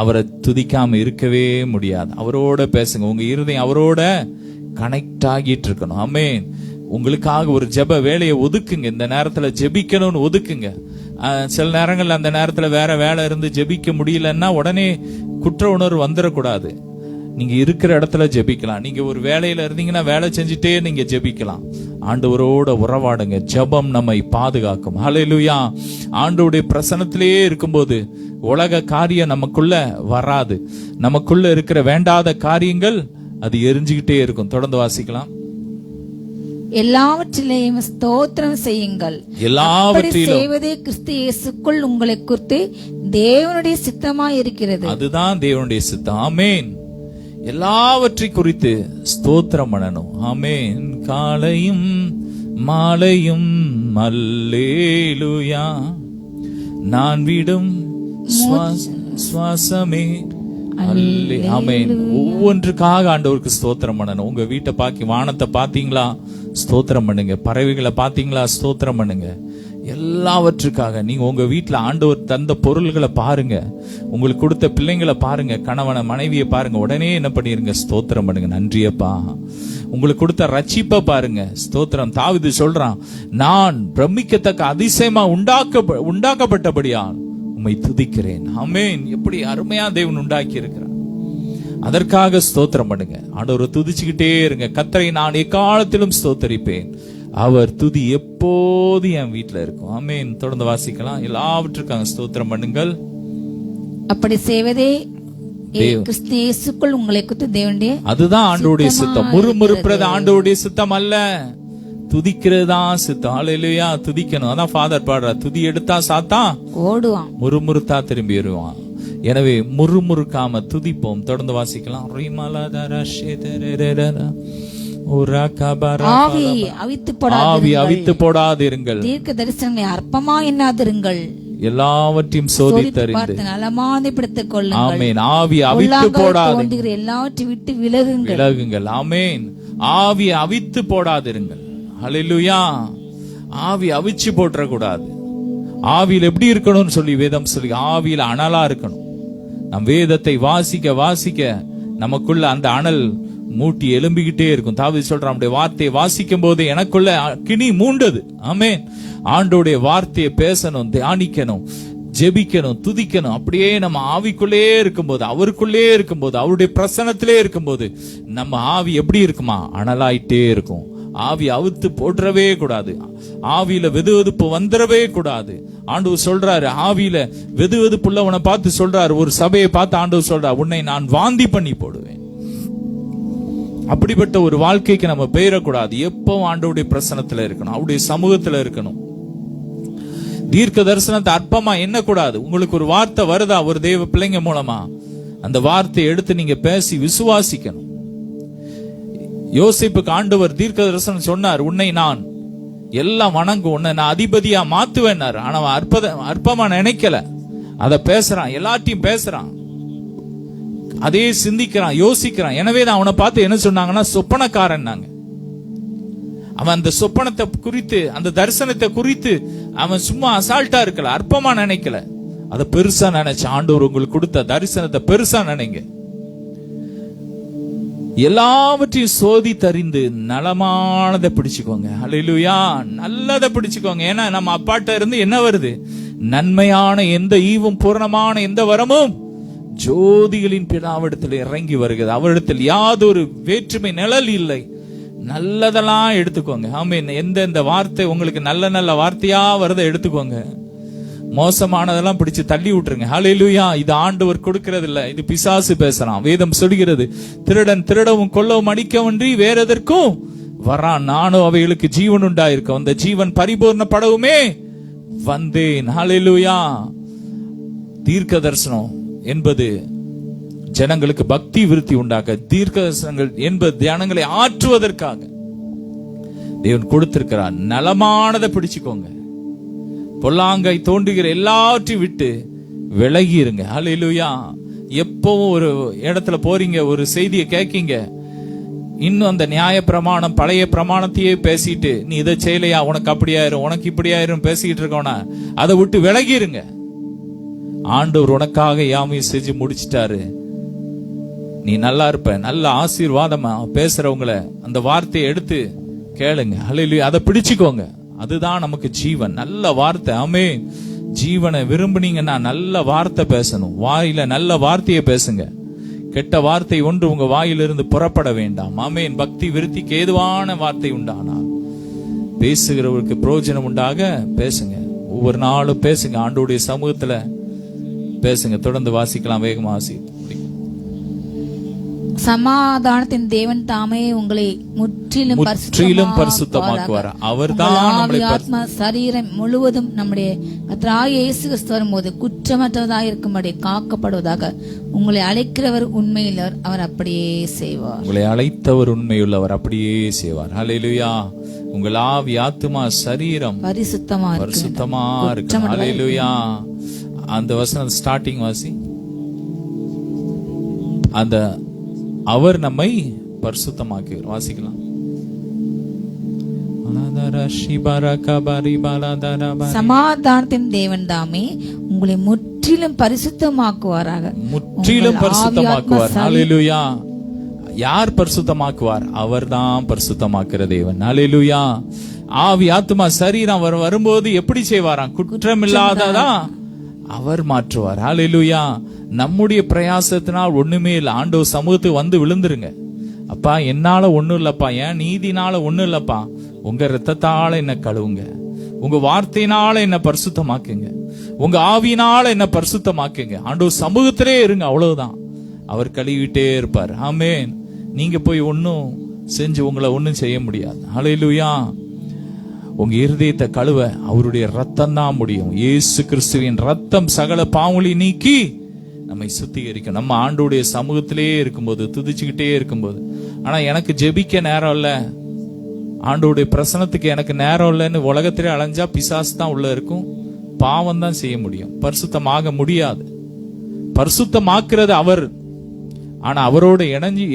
அவரை துதிக்காம இருக்கவே முடியாது. அவரோட பேசுங்க. உங்க இருதயம் அவரோட கனெக்ட் ஆகிட்டு இருக்கணும். ஆமென். உங்களுக்காக ஒரு ஜெப வேலையை ஒதுக்குங்க. இந்த நேரத்துல ஜெபிக்கணும்னு ஒதுக்குங்க. சில நேரங்கள்ல அந்த நேரத்துல வேற வேலை இருந்து ஜெபிக்க முடியலன்னா உடனே குற்ற உணர்வு வந்துடக்கூடாது. நீங்க இருக்கிற இடத்துல ஜெபிக்கலாம். நீங்க ஒரு வேலையில இருந்தீங்கன்னா வேலை செஞ்சுட்டே நீங்க ஜெபிக்கலாம். ஆண்டவரோட உறவாடுங்க. ஜெபம் நம்மை பாதுகாக்கும். ஹல்லேலூயா. ஆண்டவருடைய பிரசன்னத்திலேயே இருக்கும்போது உலக காரியம் நமக்குள்ள வராது. நமக்குள்ள இருக்கிற வேண்டாத காரியங்கள் அது எரிஞ்சுக்கிட்டே இருக்கும். தொடர்ந்து வாசிக்கலாம். எல்லாவற்றிலேயும் ஸ்தோத்திரம் செய்யுங்கள். எல்லாவற்றிலும் செய்வதே கிறிஸ்து இயேசுக்குள் உங்களை குறித்து தேவனுடைய சித்தமாய் இருக்கிறது. அதுதான் தேவனுடைய சித்தம். ஆமென். எல்லாவற்றை குறித்து ஸ்தோத்திரம் பண்ணணும். ஆமென். காலையும் மாலையும் அல்லேலூயா, நான் விடும் சுவாசமே அல்லே. ஆமென். ஒவ்வொன்றுக்காக ஆண்டவருக்கு ஸ்தோத்திரம் பண்ணணும். உங்க வீட்டை பாக்கி வானத்தை பாத்தீங்களா, ஸ்தோத்திரம் பண்ணுங்க. பறவைகளை பாத்தீங்களா, ஸ்தோத்திரம் பண்ணுங்க. எல்லாவற்றுக்காக நீங்க உங்க வீட்டுல ஆண்டவர் தந்த பொருள்களை பாருங்க, உங்களுக்கு கொடுத்த பிள்ளைங்களை பாருங்க, கணவனை மனைவியை பாருங்க, உடனே என்ன பண்ணிருங்க, ஸ்தோத்திரம் பண்ணுங்க. நன்றியப்பா. உங்களுக்கு கொடுத்த ரட்சிப்பை பாருங்க, ஸ்தோத்திரம். தாவீது சொல்றான், நான் பிரமிக்கத்தக்க அதிசயமா உண்டாக்கப்பட்டபடியா உம்மை துதிக்கிறேன். ஆமென். எப்படி அருமையா தேவன் உண்டாக்கி இருக்கிறார். அதற்காக ஸ்தோத்திரம் பண்ணுங்க. ஆண்டவரை துதிச்சுக்கிட்டே இருங்க. கர்த்தரை நான் எக்காலத்திலும் ஸ்தோத்தரிப்பேன், அவர் துதி எப்போது என் வீட்டுல இருக்கும். ஆமென். தொடர்ந்து வாசிக்கலாம். எல்லாவற்றுக்காக ஸ்தோத்திரம் பண்ணுங்கள். அப்படி செய்வதே கிறிஸ்து இயேசுக்குள் உங்களை குறித்து தேவனுடைய, அதுதான் ஆண்டவருடைய சித்தம். முறுமுறுப்புறது ஆண்டவருடைய சித்தம் அல்ல, துதிக்கிறது தான் சித்தம். ஹல்லேலூயா. துதிக்கணும். அதான் ஃபாதர் பாடுறார், துதி எடுத்தா சாத்தான் ஓடுவான், முறுமுறுத்தா திரும்பி வருவான். எனவே முறுமுறுக்காம துதிப்போம். தொடர்ந்து வாசிக்கலாம். ஆவி அவித்து போடாதிருங்கள், தீர்க்க தரிசனங்களை அற்பமா எண்ணாதிருங்கள், எல்லாவற்றையும் சோதித்தறிந்து நலமானப்படுத்திக் கொள்ளுங்கள். ஆமென். ஆவி அவித்து போடாதிருங்கள், எல்லாவற்றை விட்டு விலகுங்கள். ஆமென். ஆவி அவித்து போடாதிருங்கள். ஹல்லேலூயா. ஆவி அவிச்சு போட்டுற கூடாது. ஆவியில் எப்படி இருக்கணும்னு சொல்லி வேதம் சொல்லி, ஆவியில அனலா இருக்கணும். நம் வேதத்தை வாசிக்க வாசிக்க நமக்குள்ள அந்த அனல் மூட்டி எழும்பிக்கிட்டே இருக்கும். தாவீது சொல்றான், நம்முடைய வார்த்தையை வாசிக்கும் போது எனக்குள்ள கிணி மூண்டது. ஆமென். ஆண்டோடைய வார்த்தையை பேசணும், தியானிக்கணும், ஜெபிக்கணும், துதிக்கணும். அப்படியே நம்ம ஆவிக்குள்ளே இருக்கும்போது, அவருக்குள்ளே இருக்கும்போது, அவருடைய பிரசன்னத்திலே இருக்கும்போது நம்ம ஆவி எப்படி இருக்குமா, அனலாயிட்டே இருக்கும். ஆவி அவுத்து போட்டுறவே கூடாது. ஆவியில வெதுவெதுப்பு வந்துடவே கூடாது. ஆண்டவர் சொல்றாரு, ஆவியில வெதுவெதுப்புள்ளவனை பார்த்து சொல்றாரு, ஒரு சபையை பார்த்து ஆண்டவர் சொல்றாரு, உன்னை நான் வாந்தி பண்ணி போடுவேன். அப்படிப்பட்ட ஒரு வாழ்க்கைக்கு நம்ம பெயரக்கூடாது. எப்பவும் ஆண்டவருடைய பிரசன்னத்துல இருக்கணும், அவருடைய சமூகத்துல இருக்கணும். தீர்க்க தரிசனத்தை அற்பமா எண்ணக்கூடாது. உங்களுக்கு ஒரு வார்த்தை வருதா ஒரு தேவ பிள்ளைங்க மூலமா, அந்த வார்த்தையை எடுத்து நீங்க பேசி விசுவாசிக்கணும். யோசேப்புக்கு ஆண்டவர் தீர்க்க தரிசனம் சொன்னார், உன்னை நான் எல்லாம் வணங்கும், உன்னை நான் அதிபதியா மாத்துவேன்னாரு. ஆனா அற்பமா நினைக்கல, அத பேசுறான், எல்லாத்தையும் பேசுறான், அதே சிந்திக்கிறான், யோசிக்கிறான். எனவே தான் அவனை பார்த்து என்ன சொன்னாங்கன்னா, சொப்பனக்காரன். அவன் அந்த சொப்பனத்தை குறித்து, அந்த தரிசனத்தை குறித்து அவன் சும்மா அசால்ட்டா இருக்கல, அற்பமா நினைக்கல, அதை பெருசா நினைச்ச. ஆண்டவர் உங்களுக்கு கொடுத்த தரிசனத்தை பெருசா நினைங்க. எல்லாவற்றையும் சோதித்தறிந்து நலமானதை பிடிச்சுக்கோங்க. ஹல்லேலூயா. நல்லதை பிடிச்சுக்கோங்க. ஏன்னா நம்ம அப்பாட்ட இருந்து என்ன வருது, நன்மையான எந்த ஈவும் பூரணமான எந்த வரமும் ஜோதிகளின் பிதாவிடத்தில் இறங்கி வருகிறது. அவரிடத்தில் யாதொரு வேற்றுமை நிழல் இல்லை. நல்லதெல்லாம் எடுத்துக்கோங்க. ஆமென். எந்த வார்த்தை உங்களுக்கு நல்ல நல்ல வார்த்தையா வருதை எடுத்துக்கோங்க. மோசமானதெல்லாம் பிடிச்சு தள்ளி விட்டுருங்க. ஹல்லேலூயா. இது ஆண்டவர் கொடுக்கிறது இல்ல, இது பிசாசு பேசுறான். வேதம் சொல்கிறது, திருடன் திருடவும் கொல்லவும் அடிக்கவன்றி வேற எதற்கும் வரான், நானும் அவைகளுக்கு ஜீவன் உண்டாயிருக்கும், அந்த ஜீவன் பரிபூர்ணப்படவுமே வந்தேன். ஹல்லேலூயா. தீர்க்க தரிசனம் என்பது ஜனங்களுக்கு பக்தி விருத்தி உண்டாக்க, தீர்க்க தரிசனங்கள் என்பது ஜனங்களை ஆற்றுவதற்காக தேவன் கொடுத்திருக்கிறார். நலமானதை பிடிச்சுக்கோங்க. பொல்லாங்கை தோன்றுகிற எல்லாவற்றையும் விட்டு விலகி இருங்க. ஹல்லேலூயா. எப்பவும் ஒரு இடத்துல போறீங்க, ஒரு செய்தியை கேட்கீங்க, இன்னும் அந்த நியாய பிரமாணம் பழைய பிரமாணத்தையே பேசிட்டு, நீ இதை செய்யலையா, உனக்கு அப்படியாயிரும், உனக்கு இப்படியாயிரும் பேசிக்கிட்டு இருக்கோனா, அதை விட்டு விலகி இருங்க. ஆண்டவர் உனக்காக யாமையும் செஞ்சு முடிச்சிட்டாரு. நீ நல்லா இருப்ப. நல்ல ஆசீர்வாதமா பேசுறவங்கள அந்த வார்த்தையை எடுத்து கேளுங்க. ஹல்லேலூயா. அதை பிடிச்சுக்கோங்க. அதுதான் நமக்கு ஜீவன். நல்ல வார்த்தை. ஆமென். ஜீவனை விரும்புனீங்கன்னா நல்ல வார்த்தை பேசணும். வாயில நல்ல வார்த்தையை பேசுங்க. கெட்ட வார்த்தை ஒன்று உங்க வாயிலிருந்து புறப்பட வேண்டாம். ஆமென். பக்தி விருத்திக்கு ஏதுவான வார்த்தை உண்டானா பேசுகிறவருக்கு பிரயோஜனம் உண்டாக பேசுங்க. ஒவ்வொரு நாளும் பேசுங்க. ஆண்டவருடைய சமூகத்துல பேசுங்க. தொடர்ந்து வாசிக்கலாம். வேகமா வாசி. சமாதானத்தின் தேவன் தாமே உங்களை முற்றிலும் பரிசுத்தமாக்குவார். அவர்தான் நம்முடைய ஆத்மா சரீரம் முழுவதும் நம்முடைய கர்த்தராகிய இயேசு கிறிஸ்து வரும்போது குற்றமற்றவதாக இருக்கும்படி காக்கப்படுவதாக. உங்களை அழைக்கிறவர் உண்மையுள்ளவர், அவர் அப்படியே செய்வார். உங்களை அழைத்தவர் உண்மையுள்ளவர், அப்படியே செய்வார். ஹல்லேலூயா. உங்கள் ஆவி ஆத்துமா சரீரம் பரிசுத்தமா இருக்கு. ஹல்லேலூயா. அந்த வசனம் ஸ்டார்டிங் வாசி. அந்த அவர் நம்மை பரிசுத்தமாக்குவார். வாசிக்கலாம். சமாதானத்தின் தேவன் தாமே உங்களை முற்றிலும் பரிசுத்தமாக்குவாராக. முற்றிலும் பரிசுத்தமாக்குவார். ஹல்லேலூயா. யார் பரிசுத்தமாக்குவார்? அவர்தான் பரிசுத்தமாக்குற தேவன். ஹல்லேலூயா. ஆவி ஆத்துமா சரீரம் அவர் வரும்போது எப்படி செய்வாராம்? குற்றமில்லாததா அவர் மாற்றுவார். ஹல்லேலூயா. நம்முடைய பிரயாசத்தினால் ஒண்ணுமே இல்லை. ஆண்டவர் சமூகத்துக்கு வந்து விழுந்துருங்க. அப்பா, என்னால ஒண்ணும் இல்லப்பா, என் நீதினால ஒண்ணும் இல்லப்பா, உங்க ரத்தத்தால என்ன கழுவுங்க, உங்க வார்த்தையினால என்ன பரிசுத்தமாக்குங்க, உங்க ஆவியினால என்ன பரிசுத்தமாக்குங்க. ஆண்டவர் சமூகத்திலே இருங்க, அவ்வளவுதான். அவர் கழுவிட்டே இருப்பார். ஆமென். நீங்க போய் ஒன்னும் செஞ்சு உங்களை ஒன்னும் செய்ய முடியாது. ஹல்லேலூயா. உங்க இருதயத்தை கழுவ அவருடைய ரத்தம் தான் முடியும். இயேசு கிறிஸ்துவின் ரத்தம் சகல பாவங்களை நீக்கி நம்மை சுத்திகரிக்கும். நம்ம ஆண்டோடைய சமூகத்திலே இருக்கும்போது, துதிச்சுக்கிட்டே இருக்கும்போது, ஆனா எனக்கு ஜெபிக்க நேரம் இல்ல, ஆண்டோடைய பிரசனத்துக்கு எனக்கு நேரம் இல்லைன்னு உலகத்திலே அலைஞ்சா பிசாசு தான் உள்ள இருக்கும். பாவம் தான் செய்ய முடியும், பரிசுத்தமாக முடியாது. பரிசுத்தமாக்குறது அவர். ஆனா அவரோட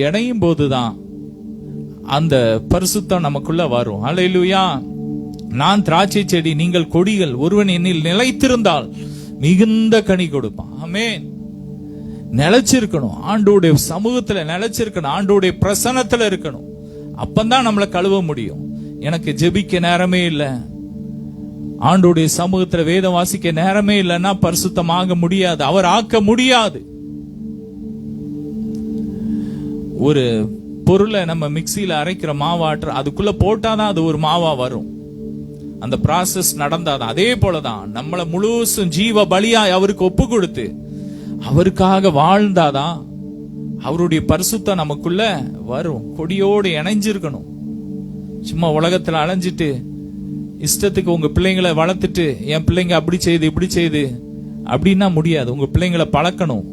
இணையும் போதுதான் அந்த பரிசுத்தம் நமக்குள்ள வரும். ஹல்லேலூயா. நான் திராட்சை செடி, நீங்கள் கொடிகள். ஒருவன் என்னில் நிலைத்திருந்தால் மிகுந்த கனி கொடுப்பான். ஆமென். நிலைச்சிருக்கணும், ஆண்டோடைய சமூகத்துல நிலைச்சிருக்கணும், ஆண்டோடைய பிரசன்னத்துல இருக்கணும். அப்பந்தான் நம்மளை கழுவ முடியும். எனக்கு ஜெபிக்க நேரமே இல்ல, ஆண்டோடைய சமூகத்துல வேதம் வாசிக்க நேரமே இல்லைன்னா பரிசுத்தமாக முடியாது, அவர் ஆக்க முடியாது. ஒரு பொருளை நம்ம மிக்சியில அரைக்கிற மாவாற்ற அதுக்குள்ள போட்டாதான் அது ஒரு மாவா வரும். அந்த ப்ராசஸ் நடந்தாதான். அதே போலதான் நம்மளை முழுசும் ஜீவ பலியாய் அவருக்கு ஒப்பு கொடுத்து அவருக்காக வாழ்ந்தாதான் அவருடைய பரிசுத்தம் நமக்குள்ள வரும். கொடியோடு இணைஞ்சிருக்கணும். சும்மா உலகத்துல அலைஞ்சிட்டு இஷ்டத்துக்கு உங்க பிள்ளைங்களை வளர்த்துட்டு என் பிள்ளைங்க அப்படி செய்து இப்படி செய்து அப்படின்னா முடியாது. உங்க பிள்ளைங்களை பழக்கணும்,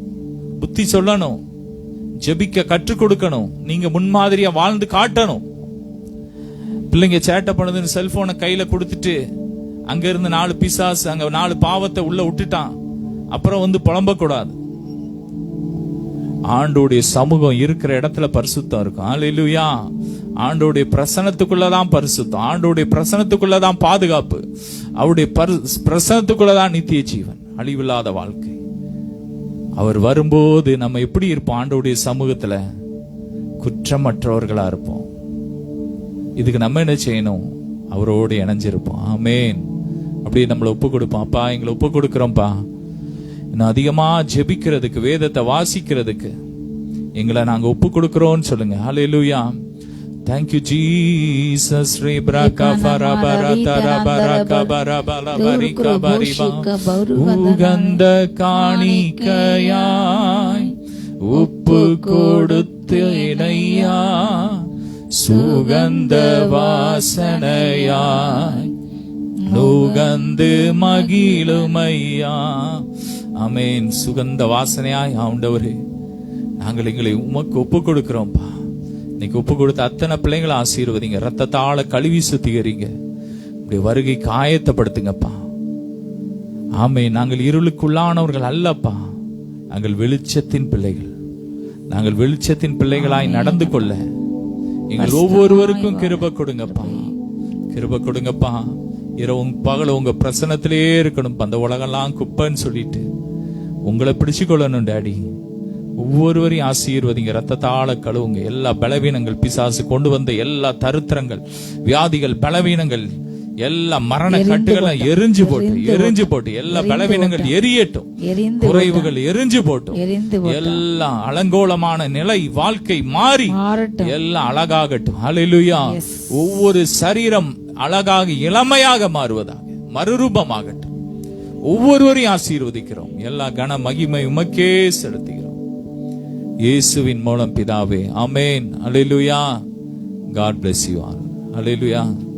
புத்தி சொல்லணும், ஜெபிக்க கற்றுக் கொடுக்கணும், நீங்க முன்மாதிரியா வாழ்ந்து காட்டணும். பிள்ளைங்க சேட்டை பண்ணுதுன்னு செல்போனை கையில கொடுத்துட்டு அங்க இருந்து 4 பிசாசு அங்க 4 பாவத்தை உள்ள விட்டுட்டான், அப்புறம் வந்து புலம்ப கூடாது. ஆண்டோடைய சமூகம் இருக்கிற இடத்துல பரிசுத்தம் இருக்கும். ஹல்லேலூயா. ஆண்டோடைய பிரசனத்துக்குள்ளதான் பரிசுத்தம், ஆண்டோடைய பிரசனத்துக்குள்ளதான் பாதுகாப்பு, அவருடைய பிரசனத்துக்குள்ளதான் நித்திய ஜீவன், அழிவில்லாத வாழ்க்கை. அவர் வரும்போது நம்ம எப்படி இருப்போம்? ஆண்டோடைய சமூகத்துல குற்றமற்றவர்களா இருப்போம். இதுக்கு நம்ம என்ன செய்யணும்? அவரோடு இணைஞ்சிருப்போம். ஆமென். அப்படியே நம்மளை ஒப்பு கொடுப்போம். அப்பா, எங்களை ஒப்பு கொடுக்கிறோம்ப்பா, இன்னும் அதிகமா ஜெபிக்கிறதுக்கு, வேதத்தை வாசிக்கிறதுக்கு எங்களை நாங்க ஒப்பு கொடுக்கிறோம்னு சொல்லுங்க. ஹல்லேலூயா. Thank you Jesus. உகந்த காணிக்கையாய் உப்பு கொடுத்து இணையா, சுகந்த வாசனையாய் நுகந்து மகிழுமையா. ஆமென். சுகந்த வாசனையாய் ஆண்டவரே, நாங்கள் எங்களை உமக்கு ஒப்பு கொடுக்கிறோம்ப்பா. இன்னைக்கு ஒப்பு கொடுத்த அத்தனை பிள்ளைங்களை ஆசீர்வதிங்க, ரத்தத்தால கழுவி சுத்திகரிங்க, இப்படி வருகை காயத்தைப்படுத்துங்கப்பா. ஆமென். நாங்கள் இருளுக்குள்ளானவர்கள் அல்லப்பா, நாங்கள் வெளிச்சத்தின் பிள்ளைகள். நாங்கள் வெளிச்சத்தின் பிள்ளைகளாய் நடந்து கொள்ள எங்கள் ஒவ்வொருவருக்கும் கிருபை கொடுங்கப்பா, கிருபை கொடுங்கப்பா. இரவும் பகல உங்க பிரசன்னத்திலே இருக்கணும். அந்த உலகெல்லாம் குப்பைன்னு சொல்லிட்டு உங்களை பிடிச்சு கொள்ளணும் டாடி. ஒவ்வொருவரையும் ஆசீர்வதிங்க, ரத்தத்தால கழுவுங்க. எல்லா பலவீனங்கள், பிசாசு கொண்டு வந்த எல்லா தருத்திரங்கள், வியாதிகள், பலவீனங்கள், எல்லா மரண கட்டுகளை எரிஞ்சு போட்டு எல்லா பலவீனங்கள் எரியட்டும், குறைவுகள் எரிஞ்சு போட்டும், எல்லா அலங்கோலமான நிலை வாழ்க்கை மாறி எல்லாம் அழகாகட்டும். ஹல்லேலூயா. ஒவ்வொரு சரீரம் அழகாக இளமையாக மாறுவதாக, மறுரூபமாகட்டும். ஒவ்வொருவரையும் ஆசீர்வதிக்கிறோம். எல்லா கன மகிமை உமக்கே செலுத்துகிறோம். இயேசுவின் மூலம் பிதாவே, ஆமென். அல்லேலூயா. God bless you all. Hallelujah.